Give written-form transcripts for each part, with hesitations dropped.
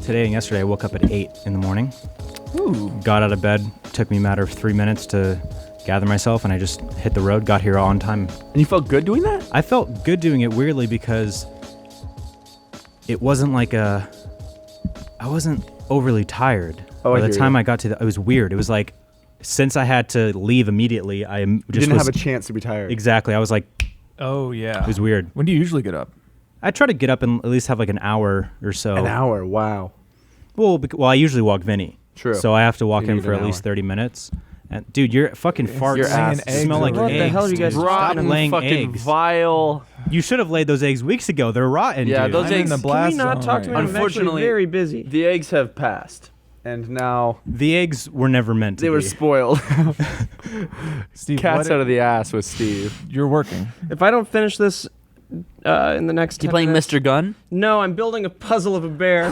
today and yesterday, I woke up at 8 in the morning. Ooh. Got out of bed. Took me a matter of 3 minutes to gather myself, and I just hit the road, got here on time. And you felt good doing that? I felt good doing it, weirdly, because it wasn't like I wasn't overly tired. By the time I got to it was weird. It was like, since I had to leave immediately, you didn't have a chance to be tired. Exactly. I was like, oh, yeah. It was weird. When do you usually get up? I try to get up and at least have like an hour or so. An hour? Wow. Well, I usually walk Vinny. True. So I have to walk in for at least 30 minutes. And dude, your fucking farts your ass smell like eggs. What the hell are you guys Stop laying fucking eggs. Vile. You should have laid those eggs weeks ago. They're rotten, Yeah, dude. those eggs. in the blast Can we not zone talk to me? right I'm now. actually Unfortunately, very busy. The eggs have passed, and now The eggs were never meant to they be. were spoiled. Steve, Cats out of the ass with Steve. You're working. If I don't finish this in the next 10 minutes, Mr. Gunn? No, I'm building a puzzle of a bear.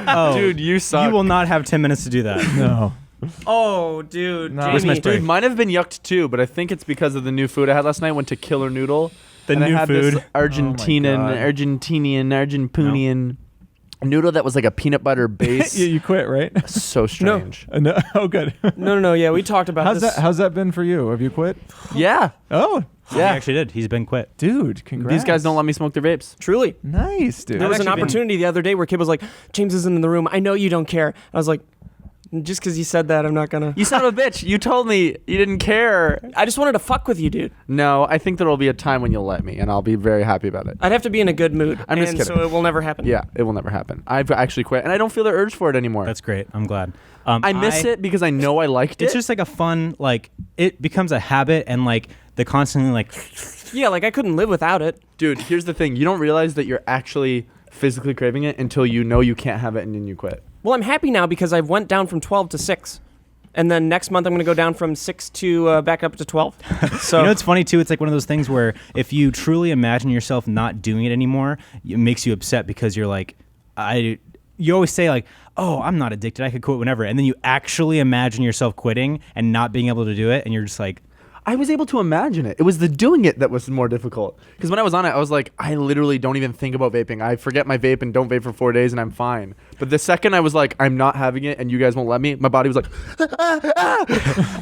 Oh, Dude, you suck. you will not have 10 minutes to do that. No. Oh, dude. No. Jamie. Where's my spray? Dude, mine have been yucked too, but I think it's because of the new food I had last night. Went to Killer Noodle. The and new I had food. This Argentinian noodle that was like a peanut butter base. you quit, right? So strange. No. Oh, good. No. Yeah, we talked about this. How's that been for you? Have you quit? Yeah. Oh, He Yeah. actually did. He's been quit. dude, congrats. These guys don't let me smoke their vapes. Truly. Nice, dude. There was an actually been- opportunity the other day where Kip was like, James isn't in the room. I know you don't care. I was like, just because you said that, I'm not going to. You son of a bitch. You told me you didn't care. I just wanted to fuck with you, dude. No, I think there will be a time when you'll let me, and I'll be very happy about it. I'd have to be in a good mood. I'm just and kidding. so it will never happen. Yeah, it will never happen. I've actually quit, and I don't feel the urge for it anymore. That's great. I'm glad. I miss it because I know I liked it. It's just like a fun, like, it becomes a habit, and like the constantly like, Yeah, like I couldn't live without it. Dude, here's the thing. You don't realize that you're actually physically craving it until you know you can't have it, and then you quit. Well, I'm happy now because I went down from 12 to 6. And then next month I'm going to go down from 6 to back up to 12. So you know, it's funny too. It's like one of those things where if you truly imagine yourself not doing it anymore, it makes you upset because you're like, you always say like, oh, I'm not addicted. I could quit whenever. And then you actually imagine yourself quitting and not being able to do it. And you're just like, I was able to imagine it. It was the doing it that was more difficult. Because when I was on it, I was like, I literally don't even think about vaping. I forget my vape and don't vape for 4 days and I'm fine. But the second I was like, I'm not having it and you guys won't let me, my body was like,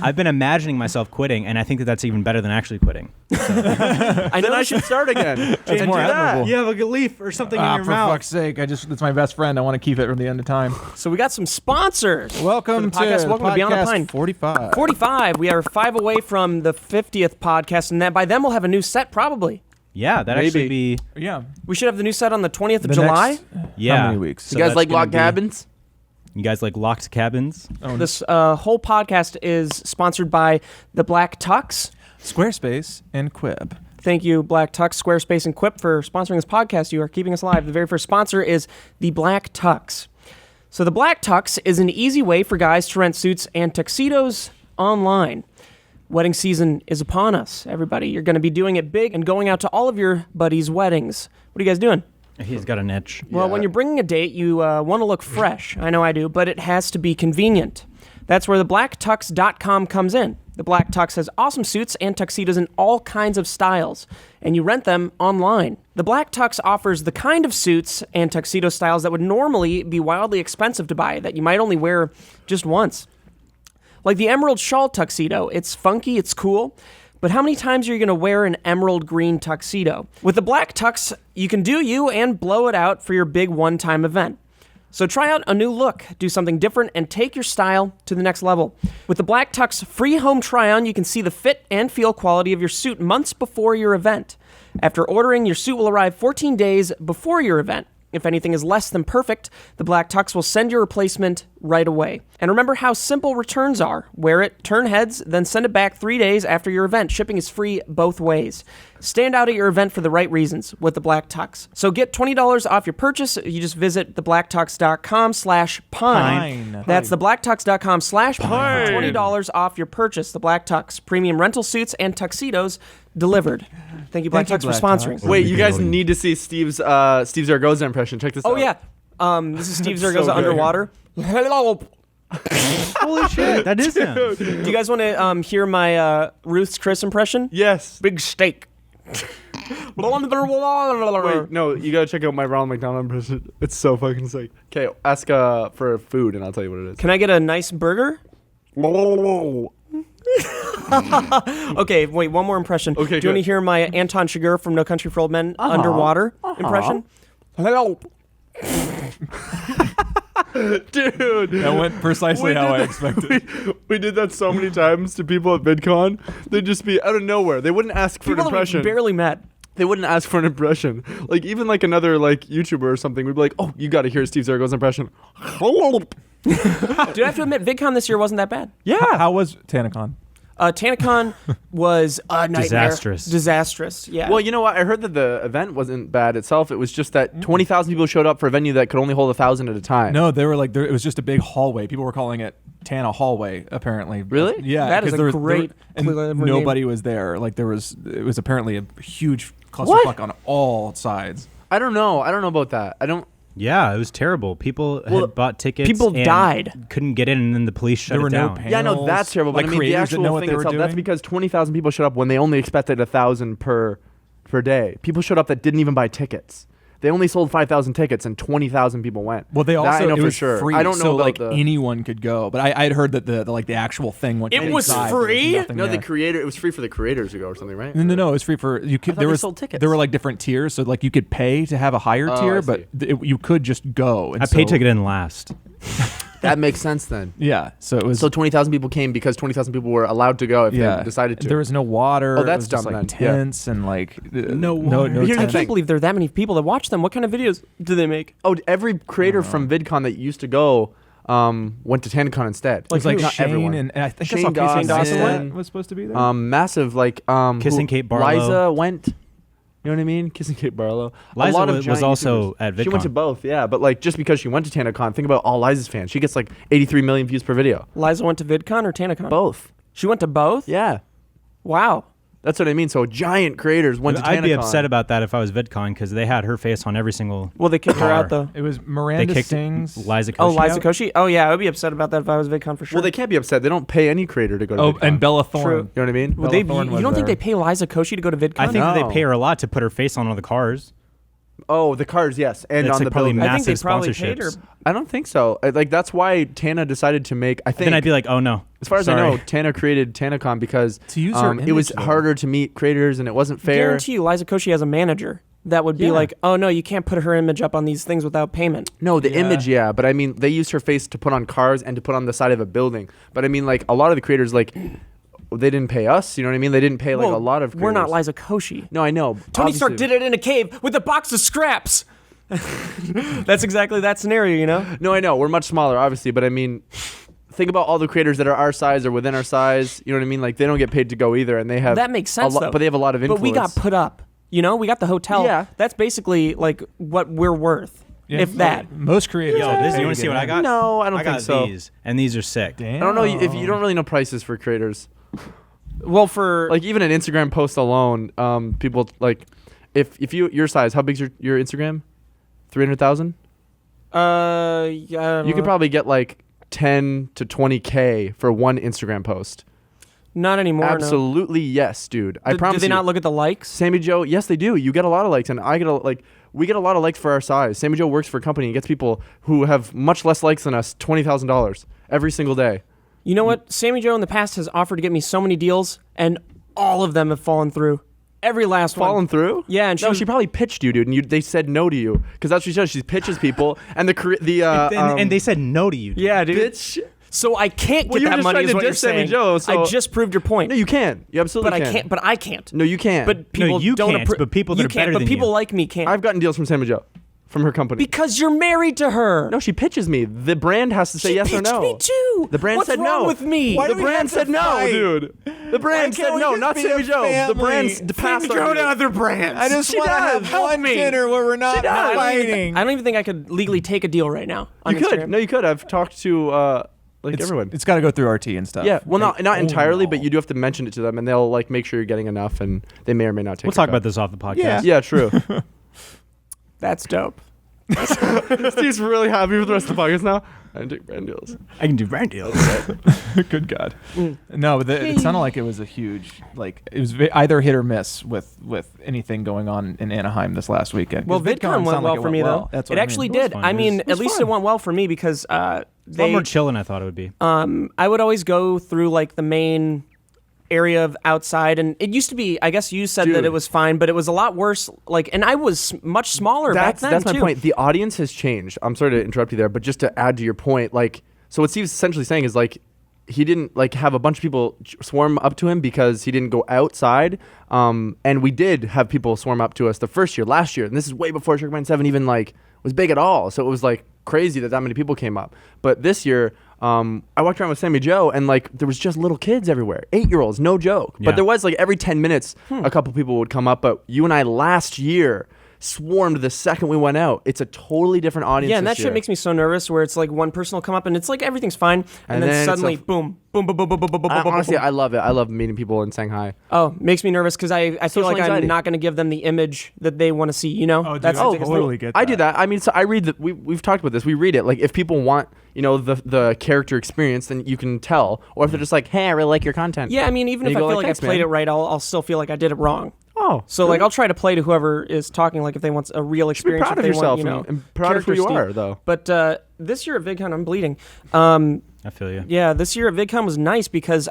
I've been imagining myself quitting, and I think that that's even better than actually quitting. I know then I should start again. That's more admirable. You have a leaf or something in your for mouth. fuck's sake. It's my best friend. I want to keep it from the end of time. So we got some sponsors. Welcome For the podcast. to Welcome to Beyond the podcast Pine. 45. 45. We are 5 away from the 50th podcast, and that by then we'll have a new set probably. Yeah, that actually be. Yeah. We should have the new set on the 20th of The July. next- Yeah. How many weeks? So You guys that's like gonna log be- cabins? You guys like locked cabins? Oh, This whole podcast is sponsored by the Black Tux. Squarespace and Quip. Thank you, Black Tux, Squarespace, and Quip for sponsoring this podcast. You are keeping us alive. The very first sponsor is the Black Tux. So the Black Tux is an easy way for guys to rent suits and tuxedos online. Wedding season is upon us, everybody. You're going to be doing it big and going out to all of your buddies' weddings. What are you guys doing? He's got an itch. Well, when you're bringing a date, you want to look fresh. I know I do, but it has to be convenient. That's where the blacktux.com comes in. The Black Tux has awesome suits and tuxedos in all kinds of styles, and you rent them online. The Black Tux offers the kind of suits and tuxedo styles that would normally be wildly expensive to buy, that you might only wear just once. Like the emerald shawl tuxedo. It's funky, it's cool, but how many times are you going to wear an emerald green tuxedo? With the Black Tux, you can do you and blow it out for your big one-time event. So try out a new look, do something different, and take your style to the next level. With the Black Tux free home try-on, you can see the fit and feel quality of your suit months before your event. After ordering, your suit will arrive 14 days before your event. If anything is less than perfect, the Black Tux will send your replacement right away. And remember how simple returns are. Wear it, turn heads, then send it back 3 days after your event. Shipping is free both ways. Stand out at your event for the right reasons with the Black Tux. So get $20 off your purchase. You just visit theblacktux.com/pine. That's theblacktux.com/pine. $20 off your purchase. The Black Tux. Premium rental suits and tuxedos delivered. Thank you, Black Thank Tux, you, for Black sponsoring. Tux. Wait, you guys need to see Steve Zaragoza impression. Check this out. Oh, yeah. This is Steve So Zaragoza good. underwater. Hello. Holy shit, that is him. Do you guys want to hear my Ruth's Chris impression? Yes. Big steak. Wait, no, you gotta check out my Ronald McDonald impression. It's so fucking sick. Okay, ask for food and I'll tell you what it is. Can I get a nice burger? Okay, wait, one more impression. Okay, Do you want to good. hear my Anton Chigurh from No Country for Old Men underwater impression? Hello. Dude, That went precisely how I expected. we did that so many times to people at VidCon. They'd just be out of nowhere. They wouldn't ask for People an that impression. we barely met. They wouldn't ask for an impression. Like even like another like YouTuber or something, we'd be like, "Oh, you got to hear Steve Zaragoza's impression." Dude, I have to admit, VidCon this year wasn't that bad. Yeah. How was TanaCon? TanaCon was a nightmare. Disastrous, yeah. Well, you know what? I heard that the event wasn't bad itself. It was just that 20,000 people showed up for a venue that could only hold 1,000 at a time. No, they were like, it was just a big hallway. People were calling it Tana Hallway, apparently. Really? Yeah. That is 'cause a there was- great and clever name. nobody was there. Like it was apparently a huge clusterfuck on all sides. I don't know. I don't know about that. I don't. Yeah, it was terrible. People Well, had bought tickets. people and died. Couldn't get in, and then the police shut There it were no down. pay- Yeah, no, Panels, that's terrible. But like I mean, the creators didn't know actual what thing they were itself, that's doing? because 20,000 people showed up when they only expected 1,000 per day. People showed up that didn't even buy tickets. They only sold 5,000 tickets and 20,000 people went. Well, they That also I know it for was sure. free. I don't know so about like the. anyone could go, but I had heard that the actual thing went. It was inside, there free? nothing No, there. the creator. It was free for the creators to go or something, right? No, it was free for you. Could thought there they was sold tickets. there were like different tiers, so like you could pay to have a higher Oh, I tier, see. but you could just go. And I paid so- to get in last. That makes sense then. Yeah, so it was. So 20,000 people came because 20,000 people were allowed to go if yeah, they decided to. There was no water. Oh, that's it was just, dumb like then. Yeah. tents and like No no water. no. Here's the I tents. thing. can't believe there are that many people that watch them. What kind of videos do they make? Oh, every creator from VidCon that used to go went to TanaCon instead. It was like not Shane everyone. and I think Shane I saw Casey Dawson. Dawson was supposed to be there. Massive like Kissing Kate Barlow. Liza went. You know what I mean? Kissing Kate Barlow. Liza a lot of was giant also YouTubers. at She went VidCon. to both, yeah. But like just because she went to TanaCon, think about all Liza's fans. She gets like 83 million views per video. Liza went to VidCon or TanaCon? Both. She went to both? Yeah. Wow. That's what I mean. So giant creators went to TanaCon. I'd be upset about that if I was VidCon because they had her face on every single. Well, they kicked her out, car. though. It was They Miranda kicked Sings. Liza Koshy Oh, Liza out? Koshy? Oh, yeah, I would be upset about that if I was VidCon for sure. Well, they can't be upset. They don't pay any creator to go to Oh, VidCon. and Bella Thorne. True. You know what I mean? Well, Bella you Thorne was don't think there. they pay Liza Koshy to go to VidCon? I think that No. they pay her a lot to put her face on one of the cars. Oh, the cars, yes, and It's on like the probably building. I think they massive probably paid her. sponsorships. I don't think so. Like that's why Tana decided to make. I think. Then I'd be like, oh no. as far as I Sorry. know, Tana created TanaCon because To use her it was image, though. harder to meet creators and it wasn't fair. Guarantee you, Liza Koshy has a manager that would be Yeah. like, oh, no, you can't put her image up on these things without payment. No, the Yeah. image, yeah, but I mean, they used her face to put on cars and to put on the side of a building. But I mean, like a lot of the creators, like they didn't pay us. You know what I mean? They didn't pay like Well, a lot of. Creators. we're not Liza Koshy. No, I know. Tony Stark obviously. did it in a cave with a box of scraps. That's exactly that scenario, you know? No, I know. We're much smaller, obviously, but I mean, think about all the creators that are our size or within our size. You know what I mean? Like they don't get paid to go either, and they have That makes sense, though. But they have a lot of influence. But we got put up. You know, we got the hotel. Yeah. That's basically like what we're worth, Yeah, if that. Most creators. Yo, get this, paid you want to to see get what I in. got? No, I don't I think got so. these, and these are sick. Damn. I don't know if you don't really know prices for creators. Well, for Like even an Instagram post alone, people like if you your size, how big's your Instagram? 300,000. yeah, You could probably get like 10 to 20K for one Instagram post. not anymore. No. Absolutely yes, dude. I Do promise they you. not look at the likes? Sammy Joe, yes they do. You get a lot of likes, and I get we get a lot of likes for our size. Sammy Joe works for a company and gets people who have much less likes than us $20,000 every single day. You know what? Sammy Joe in the past has offered to get me so many deals, and all of them have fallen through. Every last one. Fallen through? Yeah, and she probably pitched you, dude, and they said no to you because that's what she does. She pitches people, and And they said no to you. Yeah, dude. bitch. So I can't Well, get you were that just money trying is to what you're diss Sammy saying. Joe, so- I just proved your point. No, you can. You absolutely but can. I can't. But I can't. No, you can't. But people you don't can't, but people that you are can't, better but than people you. like me can't. I've gotten deals from Sammy Joe, from her company. because you're married to her. No, she pitches me. The brand has to say She yes or pitched no. me too. The brand What's said wrong no. with me? The brand said no, dude. The brand said no, not Sammy Joe. The brand's passed on you. other brands. I just She want to does. have Help one me. dinner where we're not does. fighting. I don't even think I could legally take a deal right now. On You could. Instagram. No, you could. I've talked to everyone. It's got to go through RT and stuff. Yeah, well, not Oh, entirely, no. but you do have to mention it to them, and they'll like make sure you're getting enough, and they may or may not take. We'll talk about this off the podcast. Yeah. Yeah, true. That's dope. Steve's really happy with the rest of the podcast now. I can take brand deals. I can do brand deals. Good God. No, but it sounded like it was a huge, like, it was either hit or miss with anything going on in Anaheim this last weekend. Well, VidCon went well for me, though. That's it what actually I mean. did. I mean, at least it went well for me because It's a lot more chill than I thought it would be. I would always go through like the main area of outside, and it used to be, I guess you said that it was fine, but it was a lot worse, like, and I was much smaller back then. That's my too. point. The audience has changed. I'm sorry to interrupt you there, but just to add to your point, like, so what Steve's essentially saying is, like, he didn't, like, have a bunch of people swarm up to him because he didn't go outside, and we did have people swarm up to us the first year, last year, and this is way before Sugar Pine 7 even, like, was big at all, so it was, like, crazy that many people came up. But this year, I walked around with Sammy Joe, and like there was just little kids everywhere, 8-year-olds, no joke. Yeah. But there was like every 10 minutes, a couple people would come up. But you and I last year swarmed the second we went out. It's a totally different audience. Yeah, and that this year. shit makes me so nervous. Where it's like one person will come up and it's like everything's fine, and then suddenly boom, boom, boom, boom, boom, boom, boom, boom. Honestly, boom. I love it. I love meeting people in Shanghai. Oh, makes me nervous because I feel Social like anxiety. I'm not going to give them the image that they want to see. You know, Oh, dude, that's I the biggest totally thing. get that. I do that. I mean, so I read that. We've talked about this. We read it. Like if people want, you know, the character experience, then you can tell. Or if they're just like, hey, I really like your content. Yeah, I mean, even And if you I go feel like, like I "Thanks, played man." it right, I'll still feel like I did it wrong. Oh, So like I'll try to play to whoever is talking, like if they want a real be experience, proud if of they yourself want, you know, and proud of who you character are, though. But this year at VidCon, I'm bleeding. I feel you. Yeah, this year at VidCon was nice because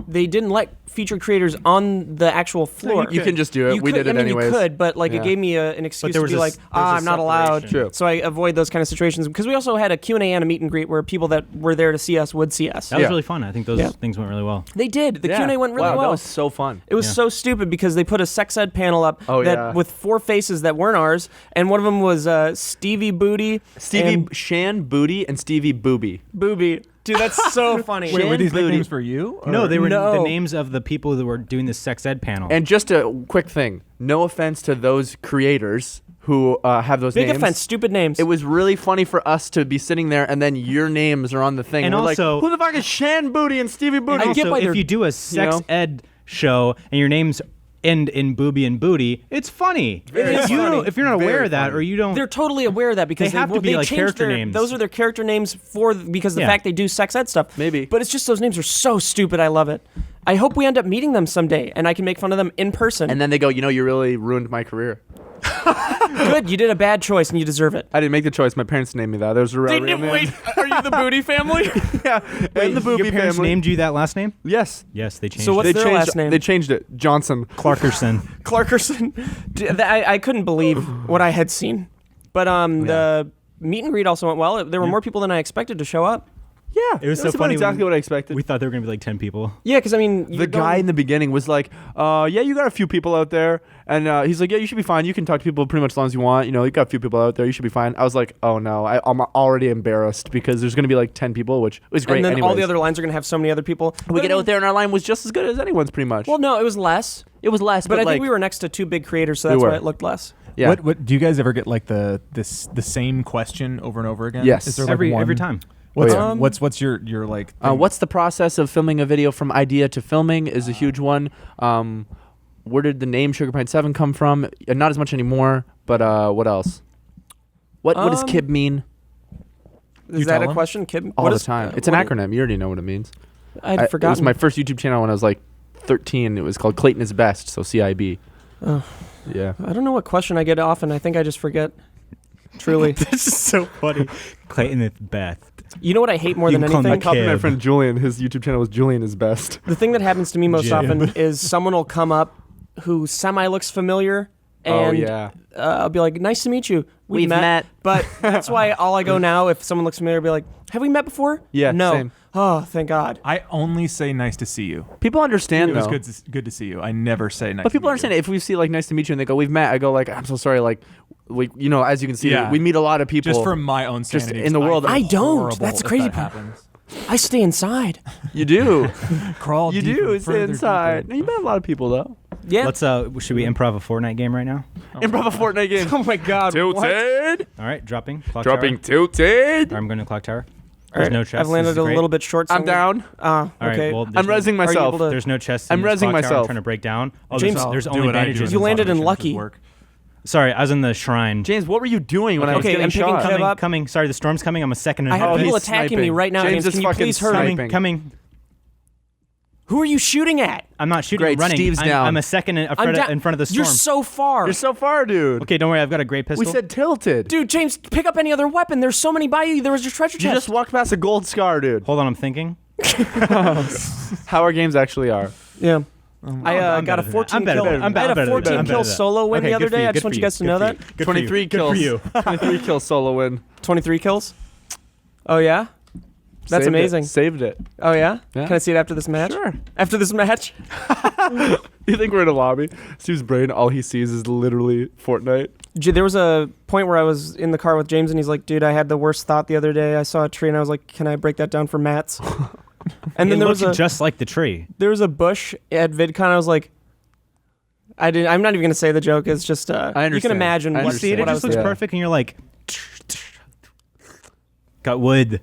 they didn't let featured creators on the actual floor. You can just do it. You We could- did it I mean, anyways. You could, but like Yeah. it gave me an excuse there to was be a like, s- there was a I'm not allowed. separation. True. So I avoid those kind of situations because we also had a Q&A and a meet and greet where people that were there to see us would see us. That was Yeah. really fun. I think those Yeah. things went really well. They did. The Q&A went really wow, well. That was so fun. It was Yeah. so stupid because they put a sex ed panel up Oh, that yeah. with 4 faces that weren't ours, and one of them was Stevie Booty, Stevie and Shan Booty and Stevie Booby. Booby. Dude, that's so funny. Wait, were these Booty. nicknames for you? No, they were No. the names of the people that were doing the sex ed panel. And just a quick thing, no offense to those creators who have those Big names. offense, stupid names. It was really funny for us to be sitting there and then your names are on the thing. And we're also- like, who the fuck is Shan Booty and Stevie Booty? And I get also, why they're- if you do a sex know? ed show and your name's end in booby and booty, it's funny. Very if, you funny. don't, if you're not aware Very of that, funny. or you don't, They're totally aware of that because They have to be, like, changed character their, names. Those are their character names because of the Yeah. fact they do sex ed stuff. Maybe. But it's just those names are so stupid. I love it. I hope we end up meeting them someday and I can make fun of them in person. And then they go, you know, you really ruined my career. Good, you did a bad choice and you deserve it. I didn't make the choice. My parents named me that. There's a real name. Wait, are you the Booty family? Yeah, and the Booby your parents family. named you that last name? Yes. Yes, they changed So it. what's They their changed, last name? They changed it. Johnson. Clarkerson. Clarkerson. I couldn't believe what I had seen. But the meet and greet also went well. There were more people than I expected to show up. Yeah. It was so about funny exactly when what I expected. We thought there were going to be like 10 people. Yeah, because I mean, The guy in the beginning was like, yeah, you got a few people out there. And he's like, yeah, you should be fine. You can talk to people pretty much as long as you want. You know, you got a few people out there. You should be fine. I was like, oh, no. I'm already embarrassed because there's going to be like 10 people, which was great and then all the anyways. other lines are going to have so many other people. We But get I mean- out there and our line was just as good as anyone's pretty much. Well, no, it was less. it was less, But I like, think we were next to 2 big creators, so We that's why were. it looked less. yeah. What do you guys ever get like the same question over and over again? Yes. Is there like Every one- time. What's Oh, yeah. what's your like? thing? What's the process of filming a video from idea to filming is a huge one. Where did the name Sugar Pine 7 come from? Not as much anymore, but what else? What does KIB mean? Is You that tell a them? question, Kib? All What the is- time. It's an what- acronym. You already know what it means. I'd It was forgotten. my first YouTube channel when I was like 13. It was called Clayton is Best, so CIB. Oh. Yeah. I don't know what question I get often. I think I just forget. Truly. This is so funny. Clayton and Beth. You know what I hate more You than can call me anything? Kib. Copied my friend Julian. His YouTube channel was Julian is Best. The thing that happens to me most Jim. often is someone will come up who semi looks familiar, Oh, and yeah. I'll be like, "Nice to meet you. We've met." But that's why all I go now. If someone looks familiar, I'll be like, "Have we met before?" Yeah, No. same. Oh, thank God. I only say nice to see you. People understand, It was though. good to see you. I never say nice. But people to meet understand you. it. If we see like nice to meet you and they go, we've met, I go like, I'm so sorry. Like, we, you know, as you can see, Yeah. we meet a lot of people. Just for my own Just sanity. in the world. I don't. horrible That's the if crazy that part. happens. I stay inside. You do. Crawl. You deeper, do. Stay further, inside. deeper. No, you met a lot of people though. Yeah. Let's should we improv a Fortnite game right now? Improv a Fortnite game. Oh my God. what? Tilted. All right, dropping. Clock Dropping Tower. tilted. I'm going to clock tower. All There's right. no chest. I've landed This is a great. little bit short. So I'm down. All right, okay. well, there's I'm no- resing myself. able to- There's no chest. I'm in this resing clock tower. myself. I'm trying to break down. Oh, James, there's Do only what I do bandages. in You these landed in automations Lucky. work. Sorry, I was in the shrine. James, what were you doing when I was Okay, getting I'm picking shot? Kev up. Coming. Sorry, the storm's coming. I'm a second and I a have half. people he's attacking me sniping. right now. James James, is can you fucking please hurry? sniping. Coming. Who are you shooting at? I'm not shooting. Great, I'm running. Steve's down. I'm a second in front of the storm. You're so far. You're so far, dude. Okay, don't worry. I've got a great pistol. We said tilted. Dude, James, pick up any other weapon. There's so many by you. There was your treasure You chest. just walked past a gold scar, dude. Hold on, I'm thinking. How our games actually are. Yeah. I I'm got a better than that. 14 I'm better kill. than that. I'm I had better a than that. 14 I'm kill better than that. solo win Okay, the other good for day. you, I good just for want you you, guys to good know for that. you, good for 23 you, kills. Good for you. 23 kills solo win. 23 kills. Oh yeah. That's Saved amazing. Saved it. Oh yeah? Yeah. Can I see it after this match? Sure. After this match? You think we're in a lobby? Steve's brain, all he sees is literally Fortnite. There was a point where I was in the car with James and he's like, dude, I had the worst thought the other day. I saw a tree and I was like, can I break that down for mats? And then It there was looked a just like the tree. bush at VidCon. I was like, I'm not even gonna say the joke. It's just I you can understand. imagine I what, You see it? It what I just was looks yeah. perfect, and you're like, got wood.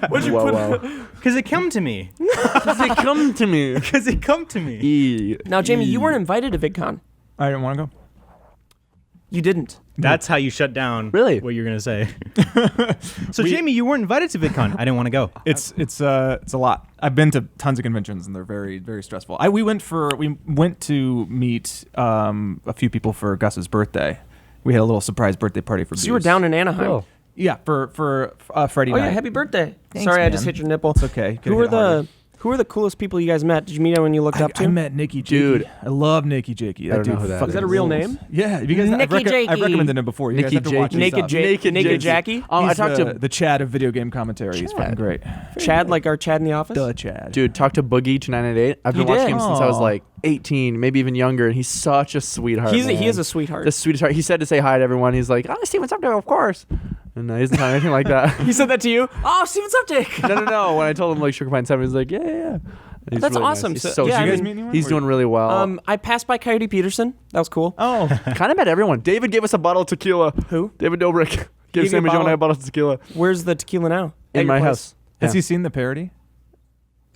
What'd you Whoa, put? whoa. Because it come to me. Does it come to me? Because it come to me. Now, Jamie, you weren't invited to VidCon. I didn't want to go. You didn't. That's how you shut down Really? what you're going to say. So, Jamie, you weren't invited to VidCon. I didn't want to go. It's a lot. I've been to tons of conventions and they're very, very stressful. We went to meet a few people for Gus's birthday. We had a little surprise birthday party for So you were Booze. down in Anaheim. Cool. Yeah, for Friday Oh night. yeah, happy birthday! Thanks, Sorry, I man. just hit your nipple. It's okay. Who were the coolest people you guys met? Did you meet anyone you looked up to? I met Nikki Jakey. Dude. I love Nikki Jakey. I don't dude know who that fucking is. Is that a real rules. name? Yeah, you guys, Nikki I've Jakey. recommended him before. You Nikki guys have to watch Jakey. his stuff. Naked Jackie? Oh, I He's talked to the Chad of video game commentary. He's fucking great. Chad, like our Chad in the office. The Chad. Dude, talked to Boogie 2988. I've been You watching did? him since I was Aw. like 18, maybe even younger, and he's such a sweetheart. He man. is a sweetheart. The sweetest heart. He said to say hi to everyone. He's like, "Oh, Steven Subdick, of course," and he doesn't sound anything like that. He said that to you? Oh, Steven Suptic. No. When I told him like Sugar Pine 7, he's like, "Yeah." He's That's really awesome. Nice. So- He's so yeah, sweet. I Did you guys mean, meet anyone? He's doing really well. I passed by Coyote Peterson. That was cool. Oh, Kind of met everyone. David gave us a bottle of tequila. Who? David Dobrik gave gave you Sam a and Joe and I a bottle? bottle of tequila Where's the tequila now? At in your my place? house. has Yeah. he seen the parody?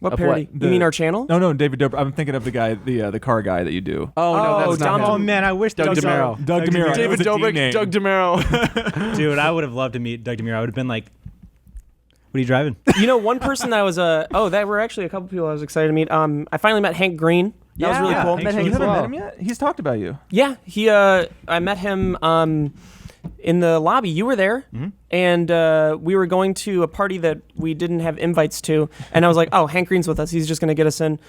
What Of parody? what? You mean our channel? No, David Dobrik. I'm thinking of the guy, the car guy that you do. Oh no, Oh, that's not Dom- him. Oh, man, I wish Doug Doug DeMuro. Doug DeMuro. David That was a D Dobrik, name. Doug DeMuro. Dude, I would have loved to meet Doug DeMuro. I would have been like, what are you driving? You know, one person that was that were actually a couple people I was excited to meet. I finally met Hank Green. That was really Yeah, cool. Hank You Green haven't as well. met him yet? He's talked about you. Yeah, I met him in the lobby. You were there, and we were going to a party that we didn't have invites to, and I was like, "Oh, Hank Green's with us. He's just gonna get us in." Did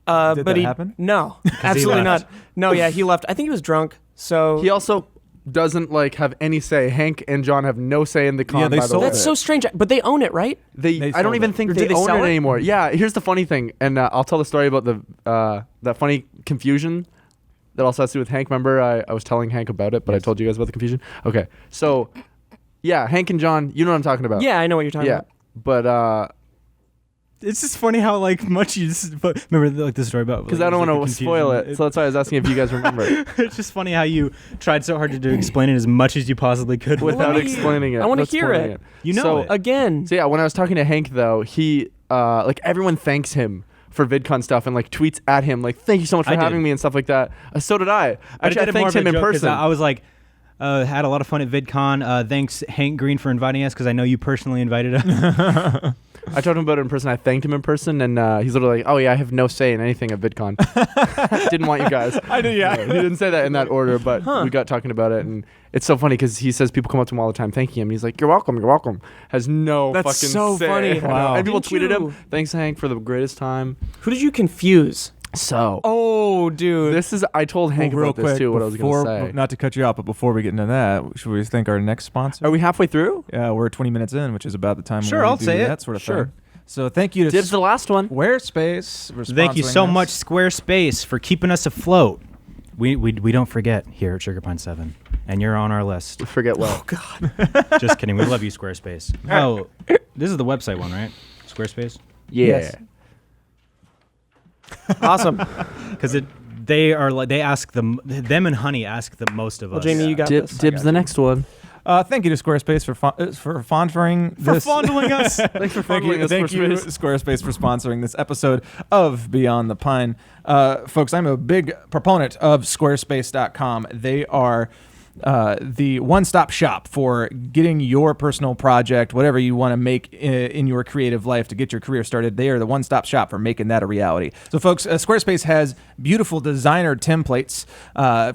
but that he happen? No, absolutely left. not. No, yeah, he left. I think he was drunk. So He also doesn't like have any say. Hank and John have no say in the con. Yeah, they by the sold way. that's so strange. But they own it, right? They I don't sold even it. think Or they, did they own sell it it? anymore. Yeah, here's the funny thing, and I'll tell the story about that funny confusion that also has to do with Hank. Remember, I was telling Hank about it, but I told you guys about the confusion. Okay, so yeah, Hank and John, you know what I'm talking about. Yeah, I know what you're talking yeah, about. but It's just funny how like much you remember like the story about because like, I don't like, want the to spoil confusion. it, so that's why I was asking if you guys remember It's just funny how you tried so hard to explain it as much as you possibly could without me- explaining it. I wanna Without hear spoiling it. You know So- it. Again, So yeah, when I was talking to Hank though, he like everyone thanks him for VidCon stuff and like tweets at him like thank you so much for I did. having me and stuff like that. So did I. But Actually, I did it more thanked of a him in joke 'cause person. I was like, had a lot of fun at VidCon. Thanks, Hank Green, for inviting us because I know you personally invited us. I told him about it in person. I thanked him in person, and he's literally like, "Oh yeah, I have no say in anything at VidCon. Didn't want you guys." I did, yeah. No, he didn't say that in that order, but we got talking about it, and it's so funny because he says people come up to him all the time thanking him. And he's like, "You're welcome. You're welcome." Has no That's fucking so say. funny. Wow. And people Didn't tweeted you- him, "Thanks, Hank, for the greatest time." who did you confuse? So Oh, dude. this is. I told Hank real about this quick, too. What I was before- gonna say. Not to cut you out, but before we get into that, should we thank our next sponsor? Are we halfway through? Yeah, we're 20 minutes in, which is about the time Sure, we I'll do say it. that sort of Sure. thing. So thank you to Dibs the last one. Squarespace. For Thank you sponsoring so us. much, Squarespace, for keeping us afloat. We don't forget here at Sugar Pine 7, and you're on our list. Forget what. Oh God. Just kidding. We love you, Squarespace. Oh, this is the website one, right? Squarespace? Yeah. Yes. Awesome. Because they are like them and Honey ask the most of Well, us. Jamie, you got this. Dibs the next one. Thank you to Squarespace for sponsoring this. fondling us. Thanks for following us. Thank you, Squarespace, for sponsoring this episode of Beyond the Pine. Folks, I'm a big proponent of Squarespace.com. They are the one-stop shop for getting your personal project, whatever you want to make in your creative life to get your career started. They are the one-stop shop for making that a reality. So, folks, Squarespace has beautiful designer templates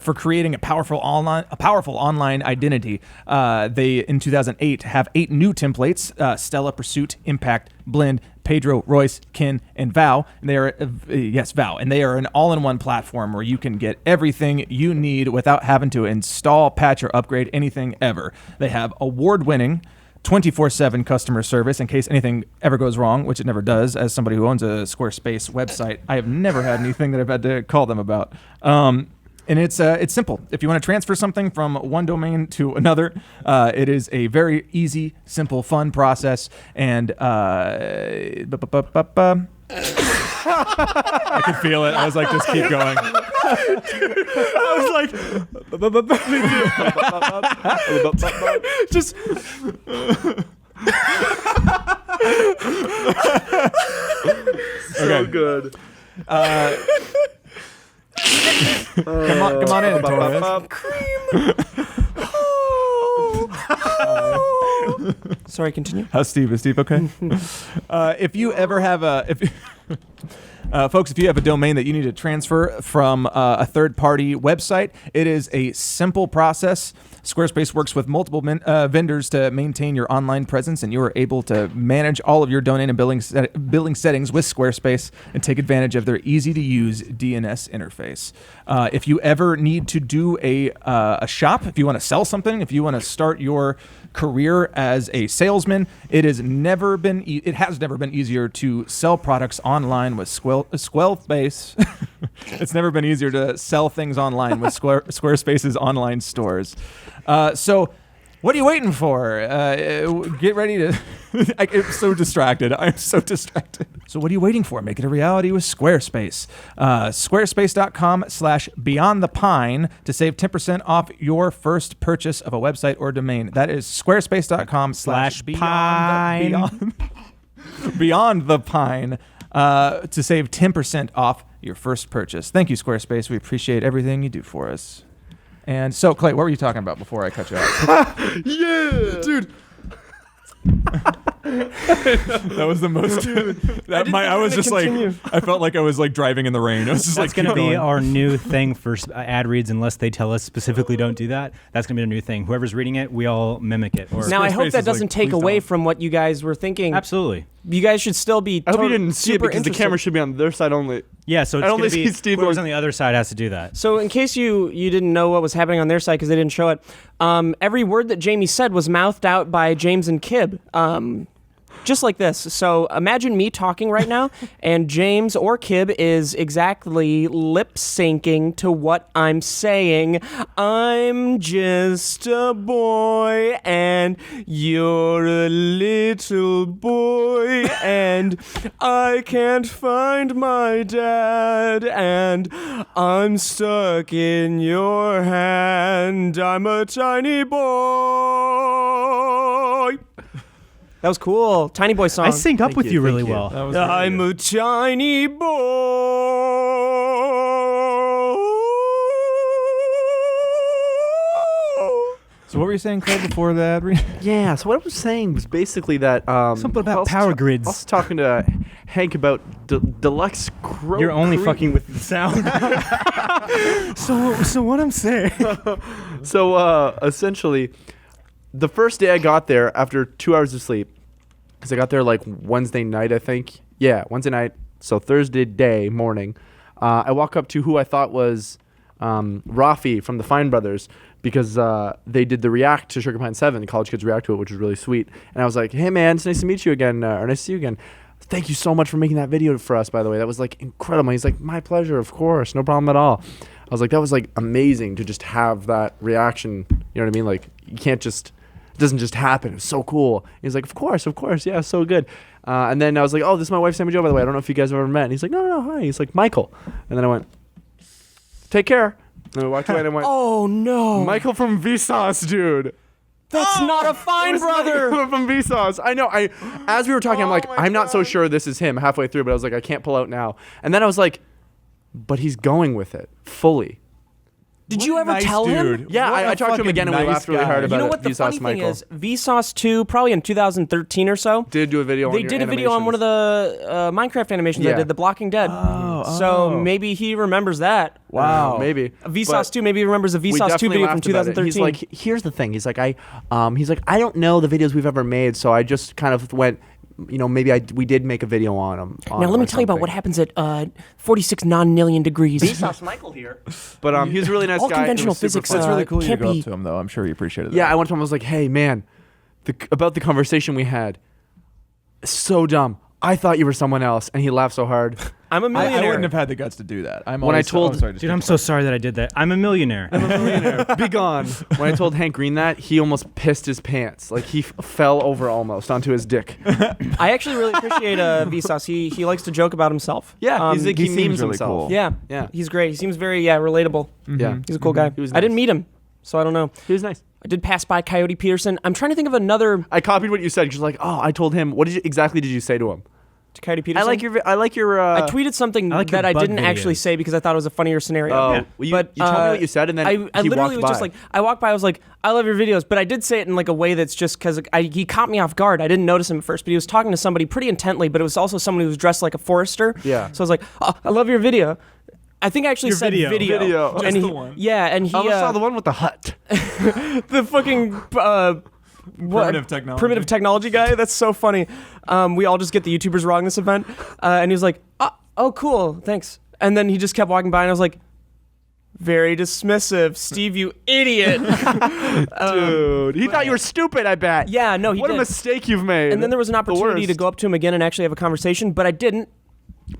for creating a powerful online identity. They, in 2008, have 8 new templates: Stella, Pursuit, Impact, Blend, Pedro, Royce, Kin, and Vow. And they are Vow, and they are an all-in-one platform where you can get everything you need without having to install, patch, or upgrade anything ever. They have award-winning 24/7 customer service in case anything ever goes wrong, which it never does. As somebody who owns a Squarespace website, I have never had anything that I've had to call them about. And it's simple. If you want to transfer something from one domain to another, it is a very easy, simple, fun process. And I could feel it. I was like, just keep going. I was like, just. So good. Come on in, Torres. Sorry, continue. How's Steve? Is Steve okay? If you ever have folks, if you have a domain that you need to transfer from a third-party website, it is a simple process. Squarespace works with multiple vendors to maintain your online presence, and you are able to manage all of your domain and billing settings with Squarespace and take advantage of their easy-to-use DNS interface. If you ever need to do a shop, if you want to sell something, if you want to start your career as a salesman, it has never been easier to sell products online with Squarespace. It's never been easier to sell things online with Squarespace's online stores. So what are you waiting for? Get ready to... I'm so distracted. So what are you waiting for? Make it a reality with Squarespace. Squarespace.com/beyondthepine to save 10% off your first purchase of a website or domain. That is squarespace.com/beyondthepine to save 10% off your first purchase. Thank you, Squarespace. We appreciate everything you do for us. And so, Clay, what were you talking about before I cut you off? Yeah, dude. That was the most. I was just continue. like, I felt like I was like driving in the rain. I was just That's like, going to keep be going. our new thing for ad reads, unless they tell us specifically don't do that. That's going to be a new thing. Whoever's reading it, we all mimic it. Or Now, I hope Squarespace that is doesn't like, take please away don't. from what you guys were thinking. Absolutely. You guys should still be. I hope you didn't see it super because the interested. camera should be on their side only. Yeah, so it's I going only to be see Steve whoever's going- on the other side has to do that. So, in case you didn't know what was happening on their side because they didn't show it, every word that Jamie said was mouthed out by James and Kib. Just like this. So imagine me talking right now, and James or Kib is exactly lip syncing to what I'm saying. I'm just a boy, and you're a little boy, and I can't find my dad, and I'm stuck in your hand. I'm a tiny boy. That was cool. Tiny Boy song. I sync up with you really thank you. well. That was really I'm good. a tiny boy. So what were you saying, Clay, before the ad read? Yeah, so what I was saying was basically that Something about I was power I grids. was talking to Hank about deluxe crow. You're only cream. fucking with the sound. so what I'm saying. So essentially, the first day I got there after 2 hours of sleep, because I got there like Wednesday night, I think. Yeah, Wednesday night. So Thursday day morning, I walk up to who I thought was Rafi from the Fine Brothers, because they did the react to Sugar Pine 7. College kids react to it, which was really sweet. And I was like, hey man, it's nice to meet you again, or nice to see you again. Thank you so much for making that video for us, by the way. That was like incredible. He's like, my pleasure, of course, no problem at all. I was like, that was like amazing to just have that reaction. You know what I mean? Like, you can't just, it doesn't just happen. It was so cool. He's like, of course, yeah, so good. And then I was like, oh, this is my wife, Sammy Jo, by the way. I don't know if you guys have ever met. And he's like, no, hi. He's like, Michael. And then I went, take care. And I walked away and I went, Oh no. Michael from Vsauce, dude. That's not a fine brother. From Vsauce. I know. As we were talking, I'm like, I'm not so sure this is him halfway through, but I was like, I can't pull out now. And then I was like, but he's going with it fully. Did you ever tell him? Yeah, What I a talked to him again and we fucking laughed really nice hard guy. about You know it. what the Vsauce funny thing Michael. is? Vsauce 2, probably in 2013 or so. Did do a video They on your did a video on one of the Minecraft animations I Yeah. did, The Blocking Dead. So maybe he remembers that. Wow. Maybe. Vsauce 2, maybe he remembers a We Vsauce 2 definitely video from laughed about it. 2013. He's like, here's the thing. He's like, I don't know the videos we've ever made, so I just kind of went, maybe we did make a video on them. now let me tell you about what happens at 46 non-nillion degrees. Vsauce Michael here. But he was a really nice All guy. It conventional was super physics, fun. That's really cool you to can't go be- up to him, though. I'm sure he appreciated that. Yeah, I went to him. I was like, hey, man, about the conversation we had. So dumb. I thought you were someone else. And he laughed so hard. I'm a I millionaire. wouldn't have had the guts to do that. When I told- Dude, I'm so sorry that I did that. I'm a millionaire. Be gone. When I told Hank Green that, he almost pissed his pants. Like, he fell over almost onto his dick. I actually really appreciate Vsauce. He likes to joke about himself. Yeah, he's like, he he seems memes really himself. cool. Yeah. Yeah. He's great. He seems very relatable. Yeah. He's a cool guy. He was I didn't nice. meet him, so I don't know. He was nice. I did pass by Coyote Peterson. I'm trying to think of another I copied what you said. You're like, I told him. What exactly did you say to him? Coyote Peterson. I like your. I tweeted something I like your that I bug didn't actually videos. say because I thought it was a funnier scenario. Oh, Yeah. well, But you told me what you said, and then I he literally walked was by. just like, I walked by, I was like, I love your videos, but I did say it in like a way that's just because he caught me off guard. I didn't notice him at first, but he was talking to somebody pretty intently, but it was also someone who was dressed like a forester. Yeah. So I was like, oh, I love your video. I think I actually Your said video. Video. And Just he, the one. Yeah, and he I almost saw the one with the hut. the fucking Primitive technology guy. That's so funny. We all just get the YouTubers wrong this event, and he was like, "Oh, cool, thanks." And then he just kept walking by, and I was like, "Very dismissive, Steve, you idiot." Dude, he thought you were stupid. I bet. Yeah, no, he What did. a mistake you've made. And then there was an opportunity to worst. go up to him again and actually have a conversation, but I didn't.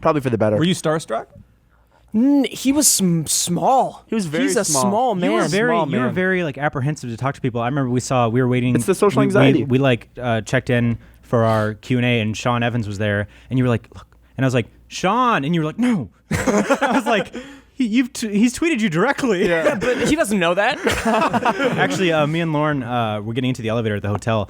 Probably for the better. Were you starstruck? He was small. He was very He's a small. small man. You were very, Small you were man. very like apprehensive to talk to people. I remember we were waiting. It's the social we- anxiety. We like checked in for our Q&A, and Sean Evans was there, and you were like, look, and I was like, Sean, and you were like, no. I was like, he's tweeted you directly. Yeah, but he doesn't know that. Actually, me and Lauren were getting into the elevator at the hotel,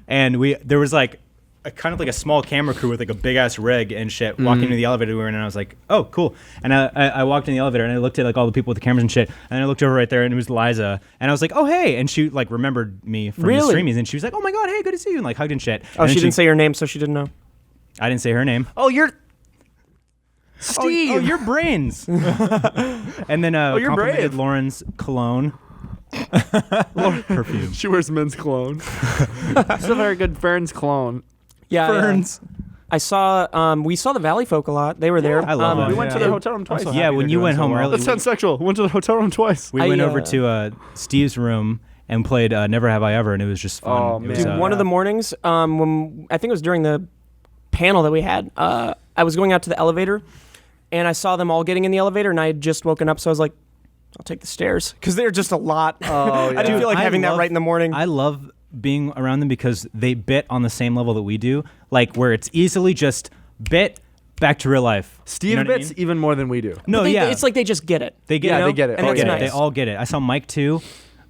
and there was like a kind of like a small camera crew with like a big ass rig and shit walking into the elevator we were in, and I was like, oh, cool. And I walked in the elevator and I looked at like all the people with the cameras and shit, and I looked over right there and it was Liza, and I was like, oh hey, and she like remembered me from Really? the streamies, and she was like, oh my god, hey, good to see you, and like hugged and shit. Oh, And she then didn't say your name, so she didn't know. I didn't say her name. Oh, you're Oh, Steve. oh, your brains. And then you're complimented brave. Lauren's cologne. Perfume. She wears men's cologne. It's a very good Ferns cologne. Yeah, Ferns. I saw. We saw the Valley folk a lot. They were there. I love them. We went to Yeah. the hotel room twice. so Yeah, happy when they're you doing went so home well. early, That sounds sexual. We went to the hotel room twice. we I, went over uh, to Steve's room and played Never Have I Ever, and it was just fun. Oh, It was, man. Dude, one of the mornings, when I think it was during the panel that we had, I was going out to the elevator, and I saw them all getting in the elevator, and I had just woken up, so I was like, I'll take the stairs, because they're just a lot. Oh, I didn't feel like I having that love- right in the morning. I love being around them because they bit on the same level that we do, like where it's easily just bit back to real life. Steve You know what I bits mean? even more than we do. No, They- yeah, It's like they just get it. they get Yeah, it. they get it. And Oh, that's yeah. nice. They all get it. I saw Mike too,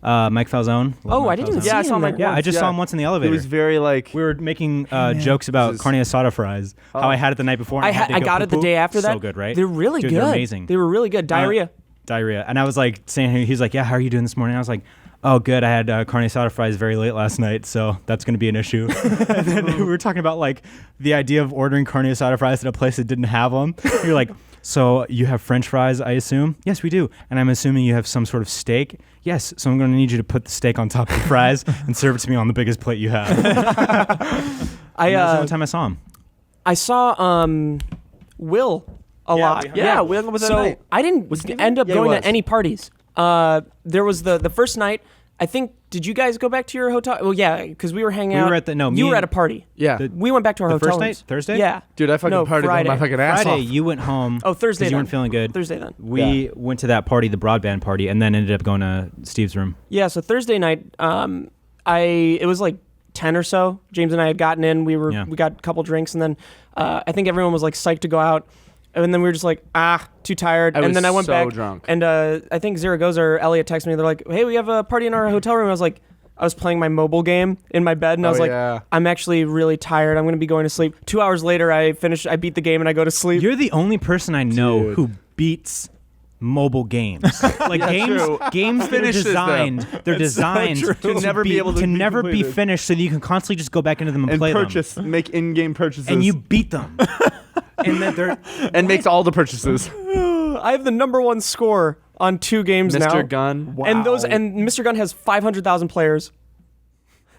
Mike Falzone. Love Oh, Mike I didn't even Falzone. see Yeah, I him saw there. Mike Yeah, I just Yeah. saw him once in the He elevator. was very like. We were making jokes about This is- carne asada fries. How I had it the night before. And I, had to I go got it the poo-poo. day after that. So good, right? They're really Dude, good. They're amazing. They were really good. Diarrhea. Diarrhea. And I was like saying, he's like, yeah, how are you doing this morning? I was like, oh, good. I had carne asada fries very late last night, so that's going to be an issue. And then we were talking about like the idea of ordering carne asada fries at a place that didn't have them. You're like, so you have French fries, I assume? Yes, we do. And I'm assuming you have some sort of steak? Yes. So I'm going to need you to put the steak on top of the fries and serve it to me on the biggest plate you have. And that was the only time I saw him. I saw Will a lot. we hung up with that so night. I didn't Was Steven? end up Yeah, he going was. to any parties. There was the first night. I think. Did you guys go back to your hotel? Well, yeah, because we were hanging We out. were at the- no, me You were and- at a party. Yeah. The- We went back to our The hotel first rooms. night? Thursday? Yeah. Dude, I fucking No, partied Friday. with my fucking ass Friday, off. you went home. Oh, Thursday. Because you then. weren't feeling good. Thursday then. We went to that party, the broadband party, and then ended up going to Steve's room. Yeah. So Thursday night, it was like 10 or so. James and I had gotten in. We got a couple drinks, and then I think everyone was like psyched to go out. And then we were just like, too tired. I and was then I went so back. drunk. And I think Zaragoza or Elliot texted me. They're like, hey, we have a party in our hotel room. I was like, I was playing my mobile game in my bed, and I was like, I'm actually really tired. I'm going to be going to sleep. 2 hours later, I beat the game, and I go to sleep. You're the only person I know who beats mobile games. Like games that are Finishes them. they're designed To never be able to be never be completed. finished, so that you can constantly just go back into them and play them. make in-game purchases, And you beat them. And then they're and makes all the purchases. I have the #1 score on 2 games now. Mr. Gunn. And Mr. Gunn has 500,000 players.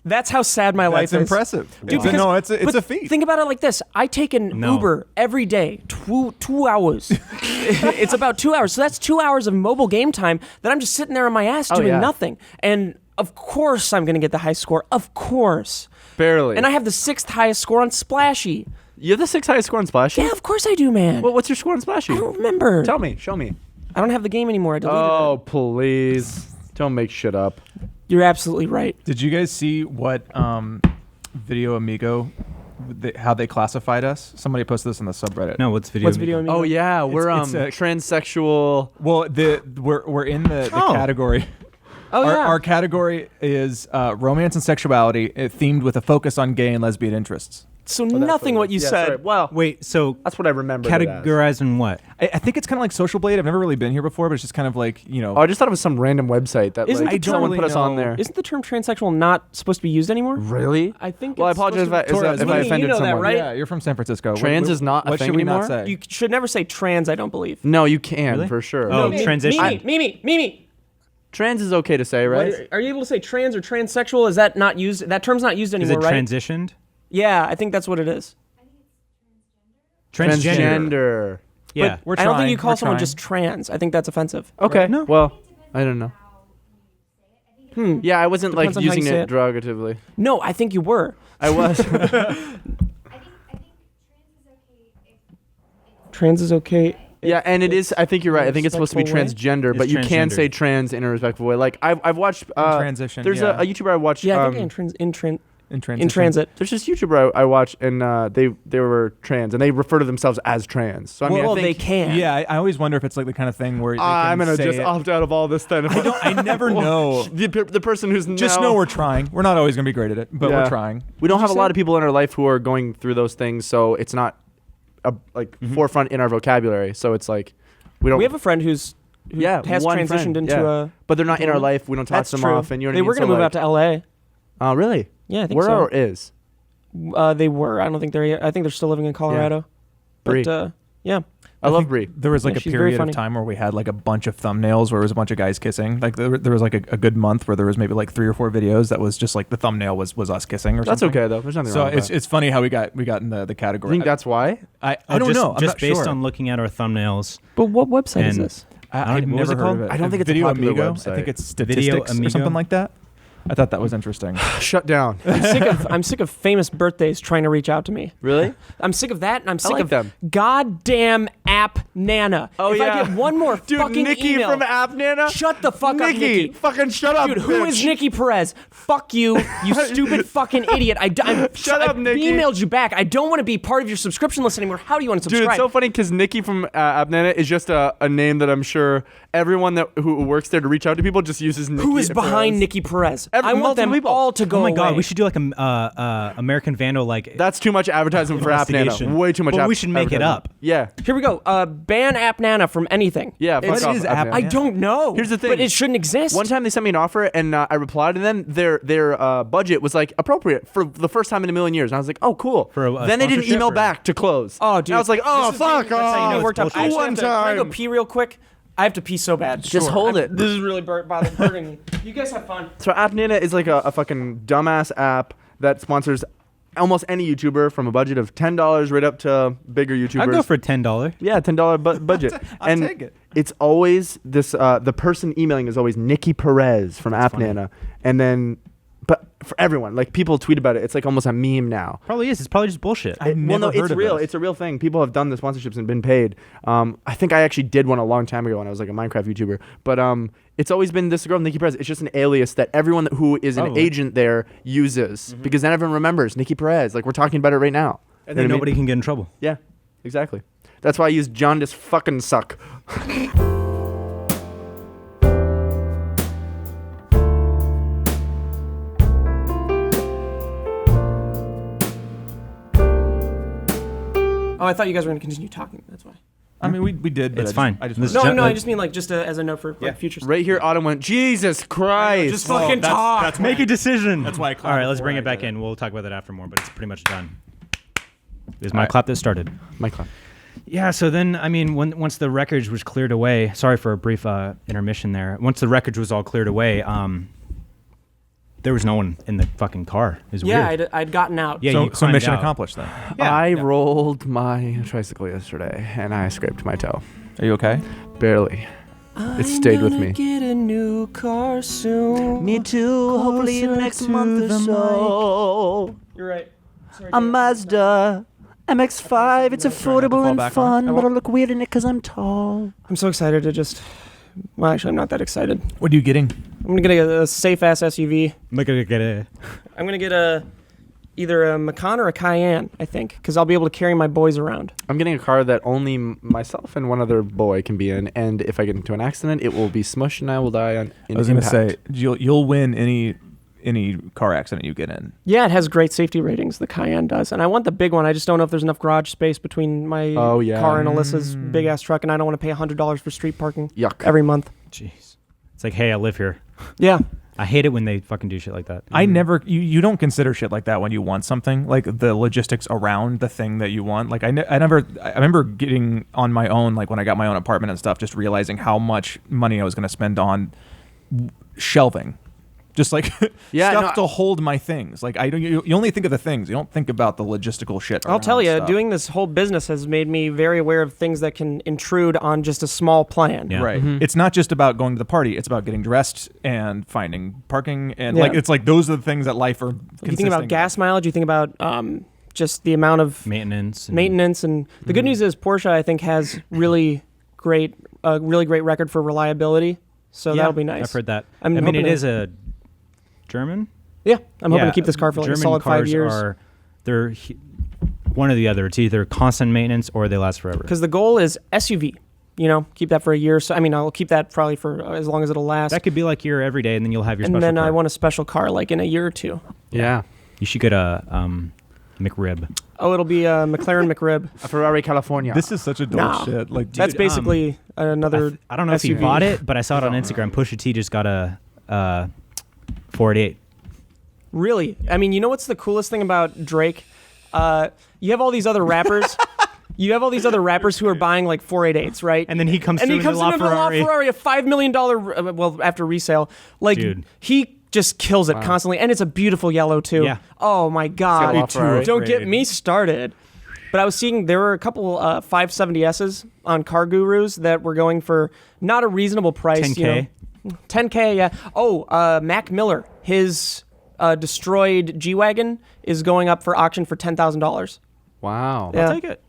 That's how sad my life That's is. impressive. Dude, No, it's but a feat. Think about it like this. I take an Uber every day, 2 hours. It's about 2 hours. So that's 2 hours of mobile game time that I'm just sitting there on my ass doing nothing. And of course I'm going to get the high score. Of course. Barely. And I have the 6th highest score on Splashy. You have the 6th highest score on Splashy? Yeah, of course I do, man. Well, what's your score on Splashy? I don't remember. Tell me. Show me. I don't have the game anymore. I deleted Oh, it. please. Don't make shit up. You're absolutely right. Did you guys see what Video Amigo, how they classified us? Somebody posted this on the subreddit. No, what's video? What's Video Amigo? Oh, yeah. We're It's a- transsexual. Well, we're in the category. Oh, yeah. Our category is romance and sexuality, themed with a focus on gay and lesbian interests. So nothing what you said. Sorry. Well, Wait, so that's what I remember. categorized in what? I think it's kind of like Social Blade. I've never really been here before, but it's just kind of like, Oh, I just thought it was some random website that Isn't like, the term- someone I put don't us on really there. know. Isn't the term transsexual not supposed to be used anymore? Really? I think. Well, I it's apologize supposed to be- Torres, if I you offended know that, someone. right? Yeah, you're from San Francisco. Trans is not a what thing should we not anymore? say? You should never say trans. I don't believe. No, you can Really? for sure. Oh, Mimi, transition. Mimi. Trans is okay to say, right? Are you able to say trans or transsexual? Is that not used? That term's not used Is anymore, it right? transitioned? Yeah, I think that's what it is. Transgender. Yeah. We're I don't think trying, you call we're someone trying. just trans. I think that's offensive. Okay. No. Well, I don't know. Yeah, I wasn't Depends like on how you using say it it. derogatively. No, I think you were. I was. Trans is okay. Yeah, and it is. I think you're right. I think it's supposed to be Respectful transgender, but It's you can transgender. say trans in a respectful way. Like I've watched. transition, There's yeah. a YouTuber I watched. Yeah, I think In in transit. There's this YouTuber I watched, and they were trans, and they refer to themselves as trans. So I mean, Well, I they think can. Yeah, I always wonder if it's like the kind of thing where they I'm can gonna say just it. opt out of all this. Then I never know. the person who's Just now, know we're trying. We're not always going to be great at it, but Yeah. we're trying. We don't Did have you a lot say- of people in our life who are going through those things, so it's not forefront in our vocabulary. So it's like we don't. We have a friend who has one transitioned friend, into yeah. a. But they're not in our woman. life. We don't talk That's them true. off, and you know what They I mean? were going to So, move out to L.A. Oh, really? Yeah, I think Where so. or is? They were. I don't think they're. I think they're still living in Colorado. Brie. But yeah. I love Brie. There was like Yeah, a she's very period funny. of time where we had like a bunch of thumbnails where it was a bunch of guys kissing. Like there was like a good month where there was maybe like 3 or 4 videos that was just like the thumbnail was us kissing or That's something. okay though. There's nothing So wrong with that. it's funny how we got in the I category. think that's why. I don't just, know. I'm Just not based sure. on looking at our thumbnails. But what website is And- this? I've what was never it heard called? of it. I don't think it's a Video popular Amigo. website. I think it's Video statistics or Amigo? something like that. I thought that was interesting. Shut down. I'm sick of famous birthdays trying to reach out to me. Really? I'm sick of that, and I'm sick like of them. goddamn App Nana. Oh, if yeah. I get one more Dude, fucking Nikki email, from App Nana. shut the fuck up, Nikki. Fucking shut up, Dude, who is bitch. Nikki Perez? Fuck you, you stupid fucking idiot. Shut up, I Nikki. emailed you back. I don't want to be part of your subscription list anymore. How do you want to Dude, subscribe? it's so funny because Nikki from App Nana is just a name that I'm sure everyone who works there to reach out to people just uses Nikki. Who is behind Perez. Nikki Perez? Every- I want them multiple people. all to go Oh my god, away. we should do like a American Vandal like That's too much advertisement for App Nana. investigation. Way too much. But we should make it advertisement. up. Yeah. Here we go. Ban App Nana from anything. Yeah. Fuck What off, is App App Nana. I don't know. Here's the thing. But it shouldn't exist. One time they sent me an offer and I replied to them. Their budget was like appropriate for the first time in a million years. And I was like, oh, cool. For a then they didn't sponsorship email or- back to close. Oh, dude. And I was like, oh, This is fuck. That's how you know it's worked out. bullshit. I actually One have to, can I go time. pee real quick? I have to pee so bad. Just hold it. This is really bothering me. You guys have fun. So App Nana is like a fucking dumbass app that sponsors almost any YouTuber from a budget of $10 right up to bigger YouTubers. I'd go for $10. Yeah, $10 budget. I'll and take it. It's always this. The person emailing is always Nikki Perez from App funny. Nana, and then, but for everyone, like people tweet about it. It's like almost a meme now. Probably is. It's probably just bullshit. I've Well, no, never heard it's of real. this. It's a real thing. People have done the sponsorships and been paid. I think I actually did one a long time ago when I was like a Minecraft YouTuber. But it's always been this girl, Nikki Perez. It's just an alias that everyone who is an Probably. agent there uses because then everyone remembers Nikki Perez. Like we're talking about it right now. And You know then what I mean? nobody can get in trouble. Yeah, exactly. That's why I use jaundice fucking suck. Oh, I thought you guys were going to continue talking. That's why. I mean, we did. But It's fine. I just This- I just mean like just as a note for future. Right here, Autumn went, Jesus Christ. Just fucking talk. That's Make a decision. That's why I clapped All right, let's before bring I it back did it. in. We'll talk about that after more, but it's pretty much done. It was my right. clap that started. My clap. Yeah, so then, I mean, once the wreckage was cleared away, sorry for a brief intermission there. Once the wreckage was all cleared away, there was no one in the fucking car. It was Yeah, weird. I'd gotten out. Yeah, So, you so climbed mission out. accomplished then. Yeah, I yeah. rolled my tricycle yesterday, and I scraped my toe. Are you okay? Barely. It stayed with me. Get a new car soon. Me too, hopefully in the next month or so. You're right. Sorry, A Mazda MX-5, it's affordable fall and back on? fun, but I look weird in it because I'm tall. I'm so excited to just. Well, actually, I'm not that excited. What are you getting? I'm gonna get a safe ass SUV. Look at it. I'm gonna get either a McCune or a Cayenne, I think, because I'll be able to carry my boys around. I'm getting a car that only myself and one other boy can be in, and if I get into an accident, it will be smushed and I will die on I was going to say you'll win any car accident you get in. Yeah, it has great safety ratings. The Cayenne does, and I want the big one. I just don't know if there's enough garage space between my car and Alyssa's big ass truck, and I don't want to pay $100 for street parking Yuck. every month. Jeez. It's like, hey, I live here. Yeah. I hate it when they fucking do shit like that. I never, you don't consider shit like that when you want something, like the logistics around the thing that you want. Like I remember getting on my own, like when I got my own apartment and stuff, just realizing how much money I was going to spend on shelving. Just like stuff to hold my things. Like you only think of the things. You don't think about the logistical shit. I'll tell you, stuff. doing this whole business has made me very aware of things that can intrude on just a small plan. Yeah. Right. Mm-hmm. It's not just about going to the party. It's about getting dressed and finding parking and Yeah. like it's like those are the things that life are. You think about gas mileage. You think about just the amount of Maintenance. And the good news is Porsche, I think, has really great record for reliability. So that'll be nice. I've heard that. I'm I mean, hoping it to- is a German. Yeah, I'm hoping to keep this car for like a German solid 5 cars years. They're one or the other. It's either constant maintenance or they last forever. Because the goal is SUV. You know, keep that for a year. So I mean, I'll keep that probably for as long as it'll last. That could be like your everyday, and then you'll have your and special then car. I want a special car like in a year or two. Yeah. You should get a McRib. Oh, it'll be a McLaren McRib. A Ferrari California. This is such adult No. shit. Like That's basically another. I don't know if he SUV. bought it, but I saw it on Instagram. Pusha T just got a 488. Really? I mean, you know what's the coolest thing about Drake? You have all these other rappers. You have all these other rappers who are buying like 488s, right? And then he comes and through he comes in the into the LaFerrari, a $5 million, well, after resale. Like, Dude. he just kills it constantly. And it's a beautiful yellow, too. Yeah. Oh, my God. It's got LaFerrari. Don't get me started. But I was seeing there were a couple 570Ss on Car Gurus that were going for not a reasonable price. 10K? You know, 10K, yeah. Oh, Mac Miller, his destroyed G-Wagon is going up for auction for $10,000. Wow. Yeah. I'll take it.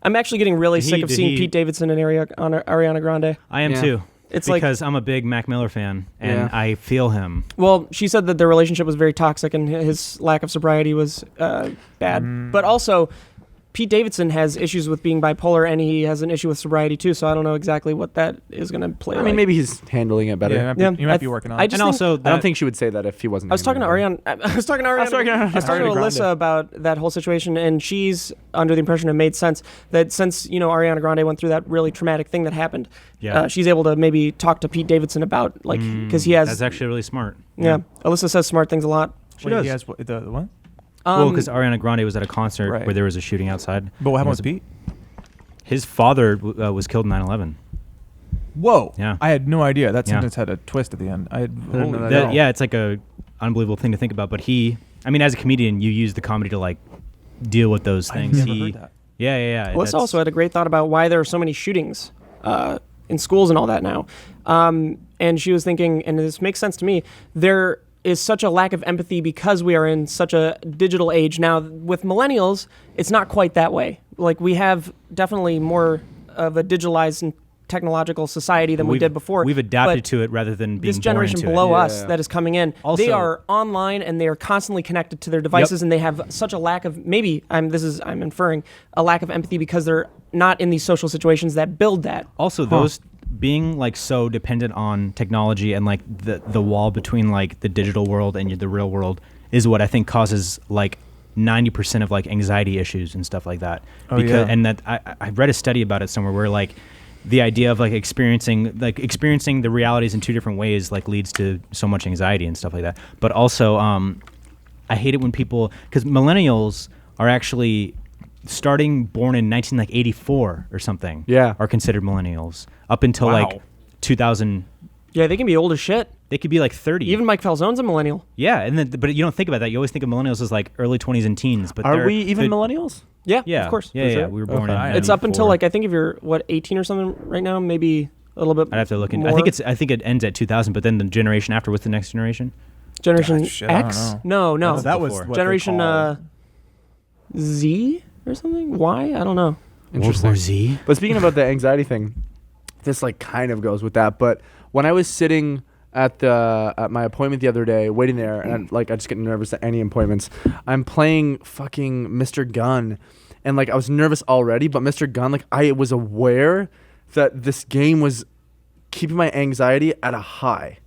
I'm actually getting really Did sick he- of did seeing he- Pete Davidson and Ariana Grande. I am Yeah. too. It's like- because I'm a big Mac Miller fan, and Yeah. I feel him. Well, she said that their relationship was very toxic and his lack of sobriety was bad. But also, Pete Davidson has issues with being bipolar, and he has an issue with sobriety too. So I don't know exactly what that is going to play. I mean, maybe he's handling it better. Yeah, Yeah, you might be working on I it. just And think- also, I don't think she would say that if he wasn't. I was talking to handling it. Ariana. I was talking to Ariana Alyssa Grande. about that whole situation, and she's under the impression it made sense that since Ariana Grande went through that really traumatic thing that happened, Yeah. she's able to maybe talk to Pete Davidson about like because he has. That's actually really smart. Yeah, Alyssa says smart things a lot. Wait, does. he has the what? Well, because Ariana Grande was at a concert Right. where there was a shooting outside. But what happened And with Pete? His father was killed in 9/11. Whoa! Yeah. I had no idea that Yeah. sentence had a twist at the end. I didn't know holy that. cow. Yeah, it's like a unbelievable thing to think about. But as a comedian, you use the comedy to like deal with those I things. never heard that. Yeah. Alyssa also had a great thought about why there are so many shootings in schools and all that now. And she was thinking, and this makes sense to me, there is such a lack of empathy because we are in such a digital age. Now, with millennials, it's not quite that way. Like, we have definitely more of a digitalized technological society than we We've- did before. We've adapted But to it rather than being this generation born into below it. us that is coming in, Also- they are online and they are constantly connected to their devices, and they have such a lack of I'm inferring a lack of empathy because they're not in these social situations that build that. Also, those being like so dependent on technology and like the wall between like the digital world and the real world is what I think causes like 90% of like anxiety issues and stuff like that. And that I read a study about it somewhere where like the idea of like experiencing the realities in two different ways like leads to so much anxiety and stuff like that. But also, I hate it when people, because millennials are actually born in 1984 or something. Yeah. Are considered millennials up until like 2000. Yeah, they can be old as shit. They could be like 30. Even Mike Falzone's a millennial. Yeah, and then but you don't think about that. You always think of millennials as like early 20s and teens. But Are we even millennials? Yeah, Yeah, of course. Yeah, sure? we were born Okay. in. It's up until 94. like I think if you're 18 or something right now, maybe a little bit. I'd have to look in. more. I think it ends at 2000. But then the generation after, what's the next generation? Generation God, shit, I don't X. know. No, That was before. what they Generation call- Z or something. Y? I don't know. World War Z. But speaking about the anxiety thing, this like kind of goes with that. But when I was sitting at my appointment the other day, waiting there, and like I just get nervous at any appointments. I'm playing fucking Mr. Gunn, and like I was nervous already. But Mr. Gunn, like I was aware that this game was keeping my anxiety at a high.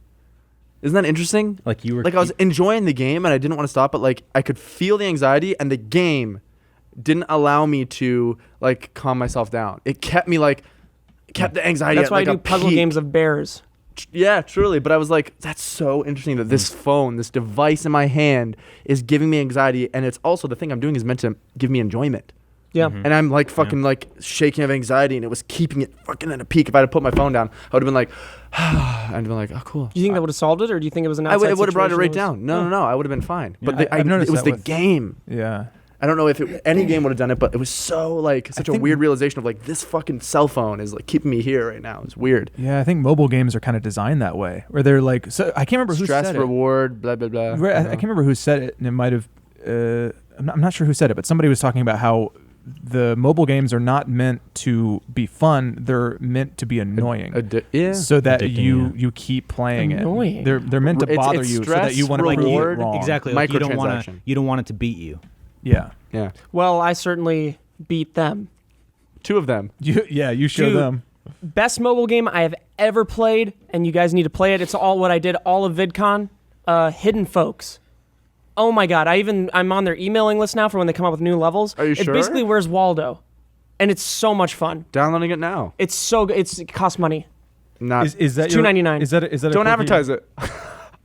Isn't that interesting? Like you were. Like I was enjoying the game and I didn't want to stop, but like I could feel the anxiety, and the game didn't allow me to like calm myself down. It kept me like kept the anxiety. That's at, why like, I a do puzzle peak. games of bears. Yeah, truly. But I was like, that's so interesting that this phone, this device in my hand, is giving me anxiety, and it's also the thing I'm doing is meant to give me enjoyment. Yeah. And I'm like fucking like shaking of anxiety, and it was keeping it fucking at a peak. If I had put my phone down, I would have been like, I'd been like, oh cool. Do you think that would have solved it, or do you think it was an I outside would have brought it situation right that was- down. No, I would have been fine. Yeah, But I've noticed it was that the with- game. Yeah. I don't know if any game would have done it, but it was so like such a think- weird realization of like this fucking cell phone is like keeping me here right now. It's weird. Yeah, I think mobile games are kind of designed that way, where they're like, so I can't remember who Stress, said reward, blah blah blah. it. Right, I can't remember who said it, and it might have. I'm not sure who said it, but somebody was talking about how the mobile games are not meant to be fun; they're meant to be annoying, Yeah. so that Addicting, you keep playing Annoying. it. They're meant to It's bother you, so that stress, you want to like prove it reward, wrong. Exactly. Like you don't Microtransaction. want it to beat you. Yeah. Yeah. Well, I certainly beat them. Two of them. You show Dude. them. Best mobile game I have ever played, and you guys need to play it. It's all what I did all of VidCon. Hidden Folks. Oh my god! I'm on their emailing list now for when they come up with new levels. Are you it's sure? basically Where's Waldo, and it's so much fun. Downloading it now. It's so good. It costs money. Not. Is that It's $2.99. Is that a don't quickie? advertise it.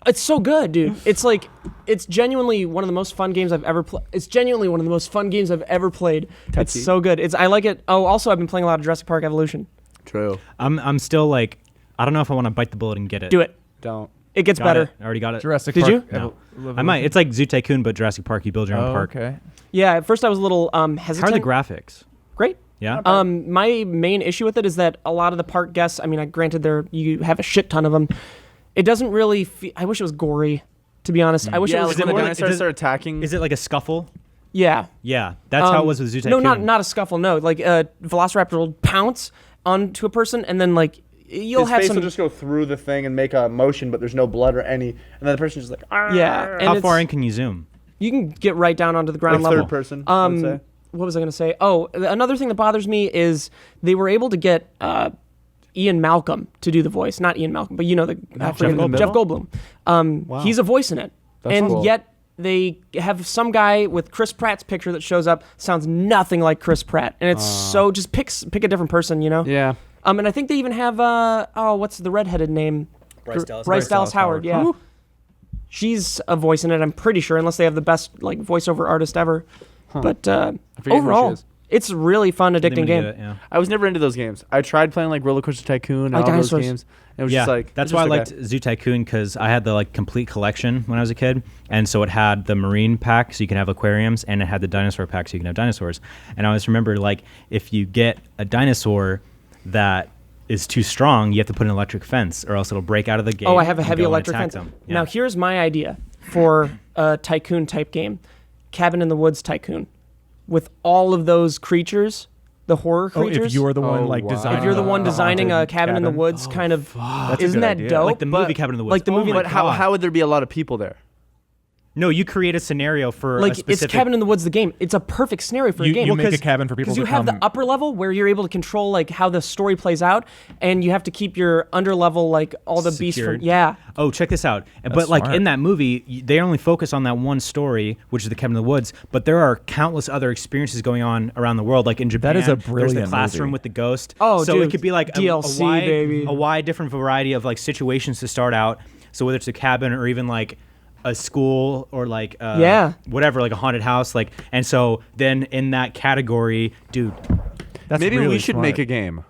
It's so good, dude. It's like it's genuinely one of the most fun games I've ever played. It's genuinely one of the most fun games I've ever played. It's Touchy. so good. I like it. Oh, also I've been playing a lot of Jurassic Park Evolution. True. I'm still like, I don't know if I want to bite the bullet and get it. Do it. Don't. It gets Got better. it. I already got it. Jurassic Did Park. you? No. I might. It's like Zoo Tycoon, but Jurassic Park. You build your own Oh, park. okay. Yeah. At first I was a little How hesitant. are the graphics? Great. Yeah. My main issue with it is that a lot of the park guests. I mean, granted, you have a shit ton of them. It doesn't really. I wish it was gory. To be honest, I wish Yeah, it was like when the more. dinosaurs start attacking. Is it like a scuffle? Yeah. Yeah, that's how it was with Zoo No, Tycoon. not a scuffle. No, like a Velociraptor will pounce onto a person, and then like you'll his have face some. will just go through the thing and make a motion, but there's no blood or any, and then the person's just like, "Arr." Yeah. And How it's- far in can you zoom? You can get right down onto the ground Like level. third person, I would say. What was I going to say? Oh, another thing that bothers me is they were able to get Ian Malcolm to do the voice. Not Ian Malcolm, but you know Jeff Goldblum? Jeff Goldblum. He's a voice in it. That's and cool. yet they have some guy with Chris Pratt's picture that shows up, sounds nothing like Chris Pratt. And it's so, just pick a different person, you know? Yeah. And I think they even have, what's the redheaded name? Bryce Dallas Bryce Dallas Howard. Howard, yeah. Who? She's a voice in it, I'm pretty sure, unless they have the best like voiceover artist ever. But forget who she overall, is. it's a really fun, They addicting wanna game. get it, yeah. I was never into those games. I tried playing like Roller Coaster Tycoon and Like all those dinosaurs. games. And it was Yeah, just like that's it's why I just liked okay. Zoo Tycoon, because I had the like complete collection when I was a kid, and so it had the marine pack, so you can have aquariums, and it had the dinosaur pack, so you can have dinosaurs. And I always remember, like, if you get a dinosaur that is too strong, you have to put an electric fence, or else it'll break out of the game. Oh, I have a and heavy go and electric attack fence. them. Now Yeah. here's my idea for a tycoon type game, Cabin in the Woods Tycoon, with all of those creatures the horror Oh, creatures. if you're the one Oh, like wow. designing. If you're the one designing a haunted cabin in the woods, kind of, That's a isn't good that idea. dope? Like the movie But- Cabin in the Woods. Like the Oh movie, my But God. how would there be a lot of people there? No, you create a scenario for a like specific. it's Cabin in the Woods, the game. It's a perfect scenario for a game. You make a 'cause- cabin for people Because to you have come. the upper level where you're able to control like how the story plays out, and you have to keep your under level like all the beasts Secured. from Oh, check this out. But like smart. in that movie, they only focus on that one story, which is the Cabin in the Woods. But there are countless other experiences going on around the world. Like in Japan, is a there's brilliant the classroom movie. with the ghost. Oh, so dude, it could be like DLC, baby. a wide different variety of like situations to start out. So whether it's a cabin or even like a school or like whatever, like a haunted house, like, and so then in that category, dude, That's Maybe really we should smart. make a game.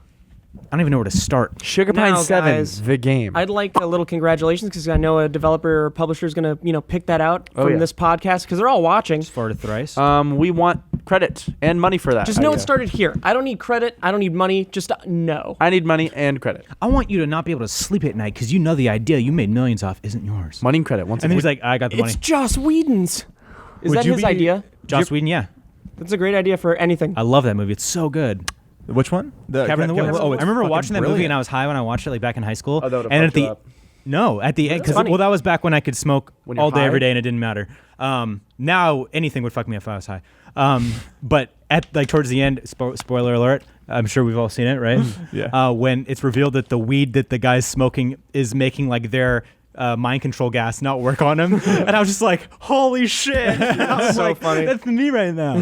I don't even know where to start. Sugar Now, Pine 7, guys, the game. I'd like a little congratulations because I know a developer or publisher is gonna pick that out Oh, from yeah. this podcast because they're all watching. Farted thrice. We want credit and money for that. Just know idea. it started here. I don't need credit. I don't need money. Just know. I need money and credit. I want you to not be able to sleep at night because you know the idea you made millions off isn't yours. Money and credit. Once And then again. he's like, I got the It's money. Joss Whedon's. Is Would that you his be- idea? Joss Whedon, yeah. That's a great idea for anything. I love that movie. It's so good. Which one? The Cabin in the Woods. Oh, I it's remember fucking watching that movie brilliant. and I was high when I watched it, like back in high school. Oh, that would've and at fucked you the up. no, at the end, because funny. well, that was back when I could smoke When you're all day every high? day and it didn't matter. Now anything would fuck me if I was high. But at like towards the end, spoiler alert. I'm sure we've all seen it, right? Yeah. When it's revealed that the weed that the guy's smoking is making like their mind control gas not work on him, and I was just like, "Holy shit!" I was So like, funny. That's me right now.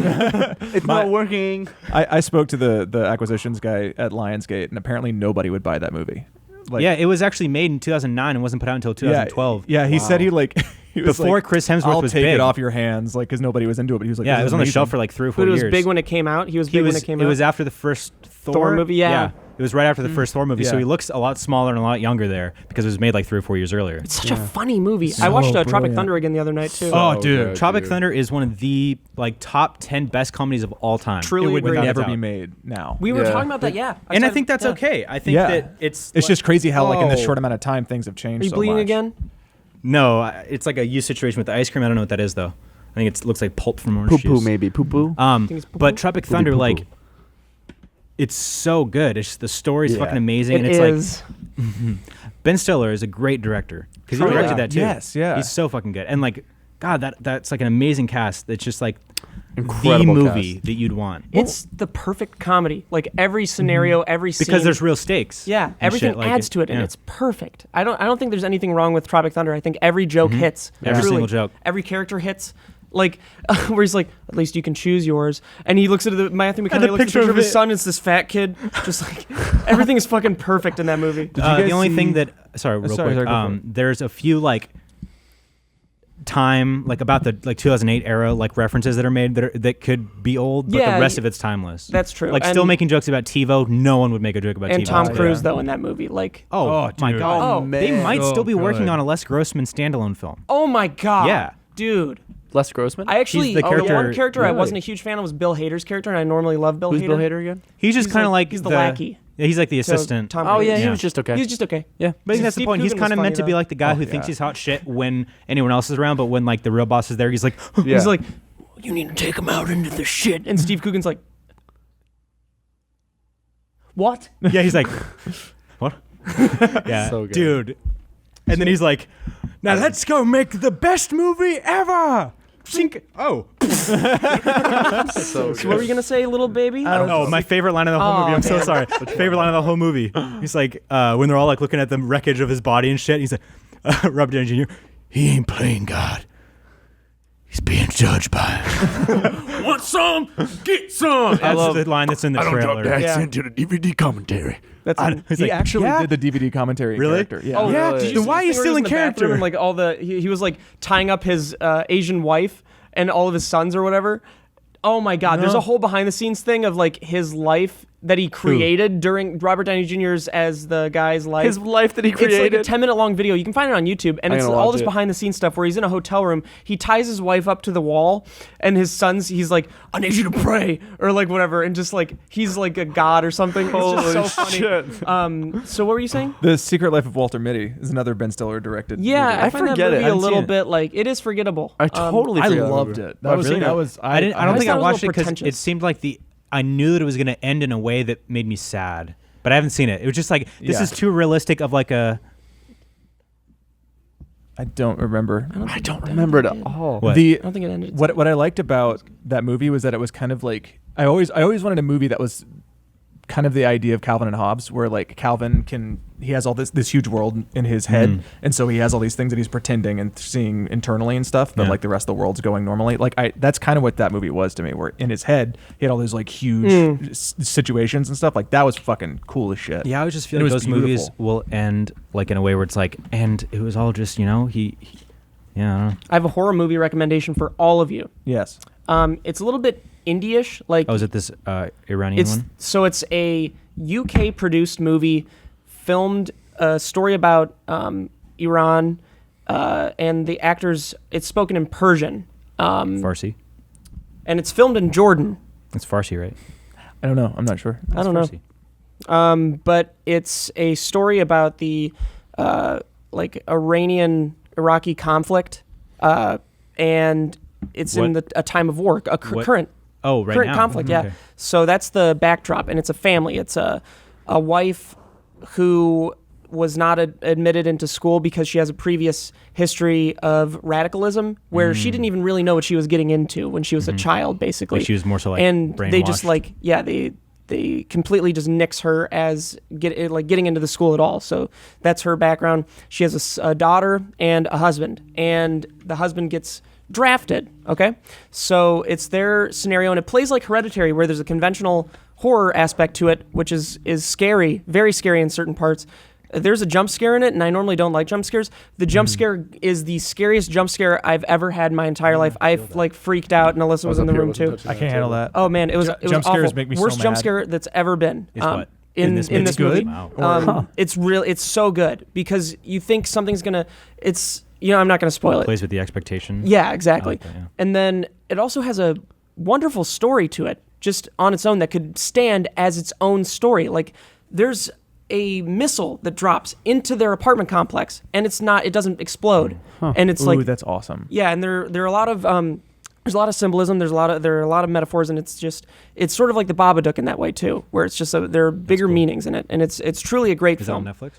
it's not working. I spoke to the acquisitions guy at Lionsgate, and apparently nobody would buy that movie. Like, Yeah, it was actually made in 2009 and wasn't put out until 2012. Yeah, he said he like he was Before like, Chris Hemsworth I'll was take big. it off your hands, like because nobody was into it. But he was like, Yeah, this it is was on the amazing. shelf for like 3 or 4 But it was years. big when it came out. He was big when it came out. It was after the first Thor movie, yeah. It was right after the first Thor movie, so Yeah. he looks a lot smaller and a lot younger there because it was made like 3 or 4 years earlier. It's such a funny movie. So I watched Tropic brilliant. Thunder again the other night too. Oh, So dude, good, Tropic dude. Thunder is one of the like top 10 best comedies of all time. Truly It would agree. Without a never doubt. be made now. We were Yeah. talking about that, yeah. And I said- think that's yeah. okay. I think Yeah. that it's Just crazy how like in this Oh. short amount of time things have changed. Are you so bleeding much. again? no, it's like a used situation with the ice cream. I don't know what that is though. I think it looks like pulp from orange Poo juice. poo, maybe. Poo poo. think it's poo-poo? But Tropic Thunder, poo-poo. like, it's so good. It's just, the story's Yeah. fucking amazing, It and it's is. like Ben Stiller is a great director because he Oh, directed yeah. that too. Yes, yeah. He's so fucking good, and like, God, that's like an amazing cast. It's just like Incredible the movie cast. that you'd want It's the perfect comedy. Like every scenario, every scene. because there's real stakes. yeah, and everything shit, like adds to it, and yeah. it's perfect. I don't think there's anything wrong with Tropic Thunder. I think every joke hits. Every Truly. single joke. Every character hits. Like where he's like, at least you can choose yours, and he looks at Matthew the McConaughey looks at the picture picture of of his it. son. It's this fat kid, just like everything is fucking perfect in that movie. Did you guys The only see- thing that sorry, real sorry, quick. go for it. There's a few like time like about the like 2008 era like references that are made that could be old, but Yeah, the rest of it's timeless. That's true. Like still And- making jokes about TiVo. No one would make a joke about And TiVo. Tom today. Cruise though in that movie, like, Oh, my dude. god! Oh, They man. might still be So working good. on a Les Grossman standalone film. oh my god, Yeah. dude. Les Grossman? I actually the character- one character I Really? wasn't a huge fan of was Bill Hader's character, and I normally love Bill Who's Hader. Bill Hader again? He's just He's kind of like- like he's the lackey. Yeah, he's like the So, assistant. Tom Oh, Cruise. yeah, he Yeah. was just okay. He was just okay. Yeah. But I think that's the Steve point. He's Coogan kind of was meant to funny, be though. like the guy who Oh, thinks yeah. he's hot shit when anyone else is around, but when like the real boss is there, he's like, Yeah. He's like, you need to take him out into the shit, and Steve Coogan's like, what? yeah, he's like, what? Yeah, So good. dude. And then he's like, now let's go make the best movie ever. Sink. Oh, so So what were you gonna say, little baby? oh, my favorite line of the whole Oh, movie. I'm so man. sorry. Favorite line of the whole movie. He's like, when they're all like looking at the wreckage of his body and shit. He's like, Robert Downey Jr. He ain't playing God. He's being judged by it. Want some? Get some. That's love- the line that's in the trailer. accent to the DVD commentary. That's He's He like, actually yeah? did the DVD commentary Really? character. Yeah. Oh, Yeah, really? Did you then see why are the you thing where still he in was the bathroom character? And like all the he was like tying up his Asian wife and all of his sons or whatever. Oh my God! There's No. a whole behind the scenes thing of like his life that he created during Robert Downey Jr.'s as the guy's life. His life that he It's like created. a 10-minute long video. You can find it on YouTube, and I'm it's gonna all watch this it. behind the scenes stuff where he's in a hotel room. He ties his wife up to the wall, and his sons. He's like, "I need you to pray," or like whatever, and just like he's like a god or something. It's just so funny. Shit. So what were you saying? The Secret Life of Walter Mitty is another Ben Stiller directed. Yeah, movie. I find that forget it. movie I a haven't little seen it. bit like it is forgettable. I totally I forgot loved about it. That was really? that was. I don't I think I thought it was a watched it little because pretentious. it seemed like the I knew that it was going to end in a way that made me sad. But I haven't seen it. It was just like, this is too realistic of like a... I don't remember. I don't remember it at all. What? I don't think it ended. What I liked about that movie was that it was kind of like I always wanted a movie that was kind of the idea of Calvin and Hobbes, where like Calvin he has all this huge world in his head, and so he has all these things that he's pretending and seeing internally and stuff, but like the rest of the world's going normally. Like that's kind of what that movie was to me, where in his head he had all these like huge situations and stuff. Like that was fucking cool as shit. Yeah, I was just feeling those movies will end like in a way where it's like, and it was all just, yeah, I don't know. I have a horror movie recommendation for all of you. Yes. It's a little bit indie-ish. Like, is it this Iranian one? So it's a UK-produced movie, filmed a story about Iran, and the actors. It's spoken in Persian. Farsi. And it's filmed in Jordan. It's Farsi, right? I don't know. I'm not sure. I don't know. But it's a story about the like Iranian-Iraqi conflict, and it's in a time of war, current. Oh, right current now. conflict, Okay. yeah. So that's the backdrop, and it's a family. It's a wife who was not admitted into school because she has a previous history of radicalism, where she didn't even really know what she was getting into when she was a child, basically. Like she was more so like and they just brainwashed. they completely just nix her as getting into the school at all. So that's her background. She has a daughter and a husband, and the husband gets drafted. Okay, so it's their scenario, and it plays like Hereditary, where there's a conventional horror aspect to it, which is scary, very scary in certain parts. There's a jump scare in it, and I normally don't like jump scares. The jump scare is the scariest jump scare I've ever had in my entire life. I've like freaked out, and Alyssa was in the room too. I can't handle that. Oh man, it was Jump awful. scares make me Worst so jump mad. scare that's ever been. Is what? In this movie. Wow. It's so good because you think something's gonna. It's I'm not gonna spoil it. Plays with the expectation. Yeah, exactly. I like that, yeah. And then it also has a wonderful story to it, just on its own, that could stand as its own story. Like there's a missile that drops into their apartment complex, and it doesn't explode, and it's Ooh, that's awesome. yeah, and there are a lot of there's a lot of symbolism. There are a lot of metaphors, and it's sort of like the Babadook in that way too, where it's just there are bigger meanings in it, and it's truly a great Is film. it on Netflix?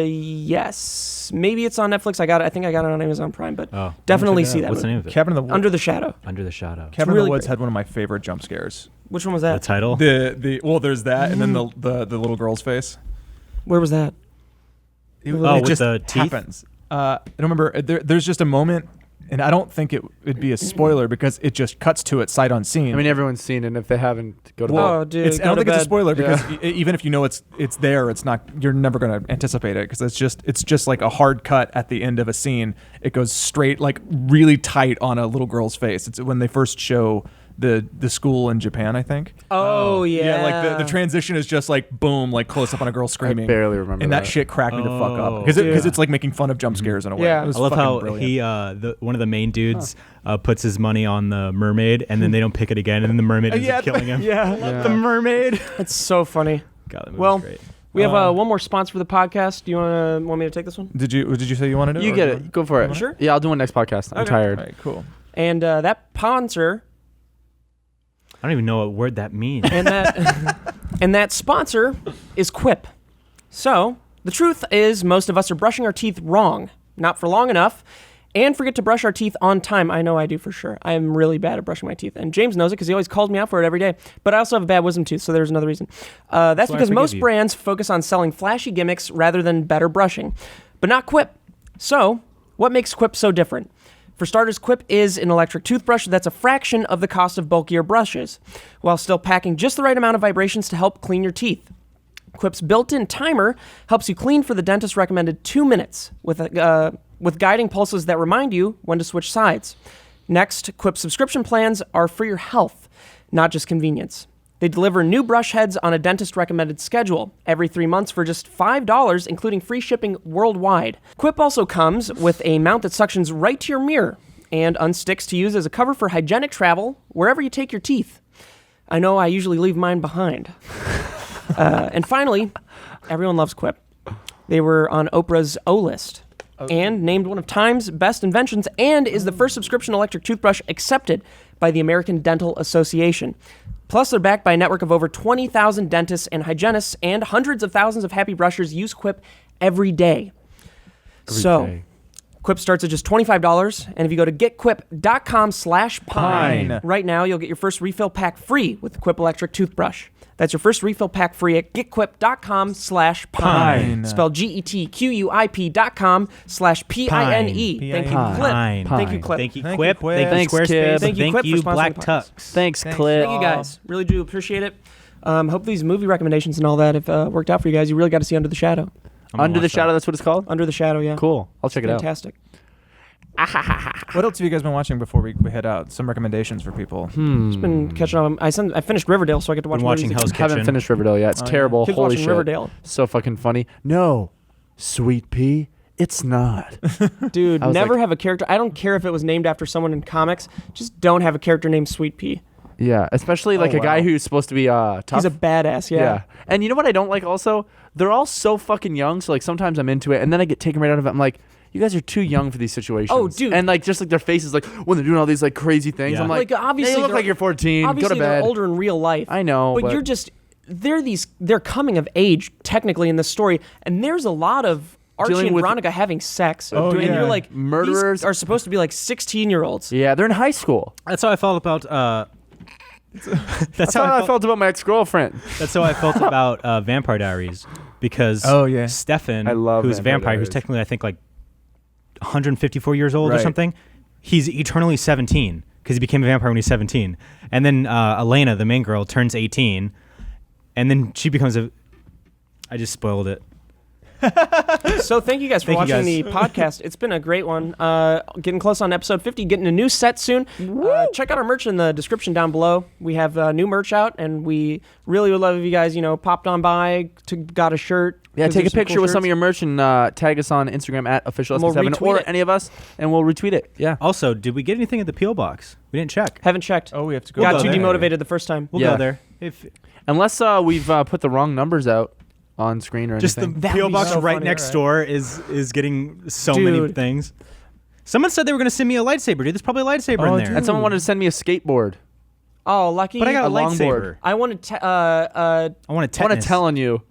Yes, maybe it's on Netflix. I think I got it on Amazon Prime, but Oh, definitely check it see out. that. What's the movie. name of it? Cabin in the Under the Shadow. Under the Shadow. Cabin in really the Woods great. had one of my favorite jump scares. Which one was The that? title? There's that, and then the little girl's face. Where was that? It with just the teeth? happens. I don't remember. There's just a moment, and I don't think it'd be a spoiler because it just cuts to it sight unseen. I mean, everyone's seen it, and if they haven't, go to well, Oh, dude, I go don't to think it's a bed. spoiler because even if you know it's there, it's not. You're never going to anticipate it because it's just like a hard cut at the end of a scene. It goes straight, like really tight on a little girl's face. It's when they first show the school in Japan, I think. Oh yeah. Like the transition is just like boom, like close up on a girl screaming. I barely remember and that that. shit cracked me the fuck up Oh. because it's like making fun of jump scares in a way. Yeah. It was I love fucking how brilliant. one of the main dudes puts his money on the mermaid, and then they don't pick it again, and then the mermaid ends up killing him. Yeah. Yeah. The mermaid. It's so funny. God, that movie's Well, great. we have one more sponsor for the podcast. Do you want me to take this one? Did you say you wanted it? You or get do it. Go for it. Sure. Yeah, I'll do one next podcast. I'm Okay. tired. All right, cool. And that sponsor I don't even know what word that means. and that sponsor is Quip. So the truth is, most of us are brushing our teeth wrong, not for long enough, and forget to brush our teeth on time. I know I do for sure. I am really bad at brushing my teeth, and James knows it because he always calls me out for it every day. But I also have a bad wisdom tooth, so there's another reason. That's why I because forgive most you. brands focus on selling flashy gimmicks rather than better brushing, but not Quip. So what makes Quip so different? For starters, Quip is an electric toothbrush that's a fraction of the cost of bulkier brushes, while still packing just the right amount of vibrations to help clean your teeth. Quip's built-in timer helps you clean for the dentist recommended 2 minutes with guiding pulses that remind you when to switch sides. Next, Quip subscription plans are for your health, not just convenience. They deliver new brush heads on a dentist-recommended schedule every 3 months for just $5, including free shipping worldwide. Quip also comes with a mount that suctions right to your mirror and unsticks to use as a cover for hygienic travel wherever you take your teeth. I know I usually leave mine behind. And finally, everyone loves Quip. They were on Oprah's O List and named one of Time's best inventions, and is the first subscription electric toothbrush accepted by the American Dental Association. Plus, they're backed by a network of over 20,000 dentists and hygienists, and hundreds of thousands of happy brushers use Quip every day. Day. Quip starts at just $25, and if you go to getquip.com/pine right now, you'll get your first refill pack free with the Quip electric toothbrush. That's your first refill pack free at getquip.com/pine. Spelled GETQUIP.com/PINE. Thank you, Clip. Pine. Thank you, Clip. Thank you, Thank Quip. you, Quip. Thank you, Thanks, Squarespace. Kip. Thank you, Quip, for sponsoring Black the podcast. Tux. Thanks, Clip. Thank you, guys. Really do appreciate it. Hope these movie recommendations and all that have worked out for you guys. You really got to see Under the Shadow. Under the Shadow, that's what it's called? Under the Shadow, yeah. Cool. I'll check it out. Fantastic. What else have you guys been watching before we head out? Some recommendations for people. Just been catching up. I finished Riverdale, so I get to watch Been watching movies Hell's again. Kitchen. Haven't finished Riverdale yet. It's terrible. Kids Holy watching shit. Riverdale. So fucking funny. No, Sweet Pea, it's not. Dude, I was never like- have a character. I don't care if it was named after someone in comics. Just don't have a character named Sweet Pea. Yeah, especially like Oh, a guy wow. who's supposed to be tough. He's a badass, yeah. And you know what I don't like also? They're all so fucking young, so like sometimes I'm into it and then I get taken right out of it. I'm like, you guys are too young for these situations. Oh, dude. And like just like their faces like when they're doing all these like crazy things. Yeah. I'm like, obviously you look they're- like you're 14. Go Obviously, to they're bed. older in real life. I know, but you're just they're coming of age technically in this story, and there's a lot of Archie Dealing and with- Veronica having sex, Oh, and yeah. you're like Murderers. these are supposed to be like 16-year-olds. Yeah, they're in high school. That's how I felt about. That's how I felt about my ex-girlfriend. That's how I felt about Vampire Diaries, because Oh, yeah. Stefan, I love who's a Vampire vampire, who's Diaries. technically I think like 154 years old or Right. something, he's eternally 17 because he became a vampire when he's 17. And then Elena, the main girl, turns 18, and then she becomes a. I just spoiled it. So thank you guys for Thank you watching the podcast. It's been a great one. Getting close on episode 50, getting a new set soon. Check out our merch in the description down below. We have new merch out, and we really would love if you guys, popped on by, got a shirt. Yeah, 'cause take a there's some picture cool with some of shirts. your merch and tag us on Instagram at And we'll official7 retweet or it. any of us, and we'll retweet it. Yeah. Also, did we get anything at the PO box? We didn't check. Haven't checked. Oh, we have to go. Got go too there. demotivated the first time. We'll Yeah. go there. If Unless we've put the wrong numbers out on screen or just the anything. That'd PO be box so right funny. next Alright. door is getting so many Dude. things. Someone said they were going to send me a lightsaber, dude. There's probably a lightsaber Oh, in there. dude. And someone wanted to send me a skateboard. Oh, lucky. But I got a A longboard. lightsaber. I wanted to. I want to I want tetanus. to tell on you.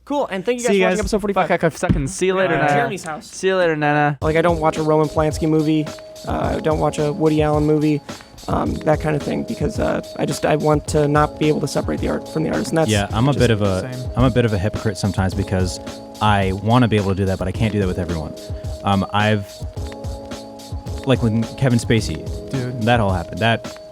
Cool, and thank you guys See for you watching guys. episode 45. Fuck, I fucking see you later, Nana. Jeremy's house. See you later, Nana. Like, I don't watch a Roman Polanski movie. I don't watch a Woody Allen movie. That kind of thing, because I want to not be able to separate the art from the artist. And that's Yeah, I'm a just- bit of a same. I'm a bit of a hypocrite sometimes because I want to be able to do that, but I can't do that with everyone. I've like when Kevin Spacey, Dude. that all happened. That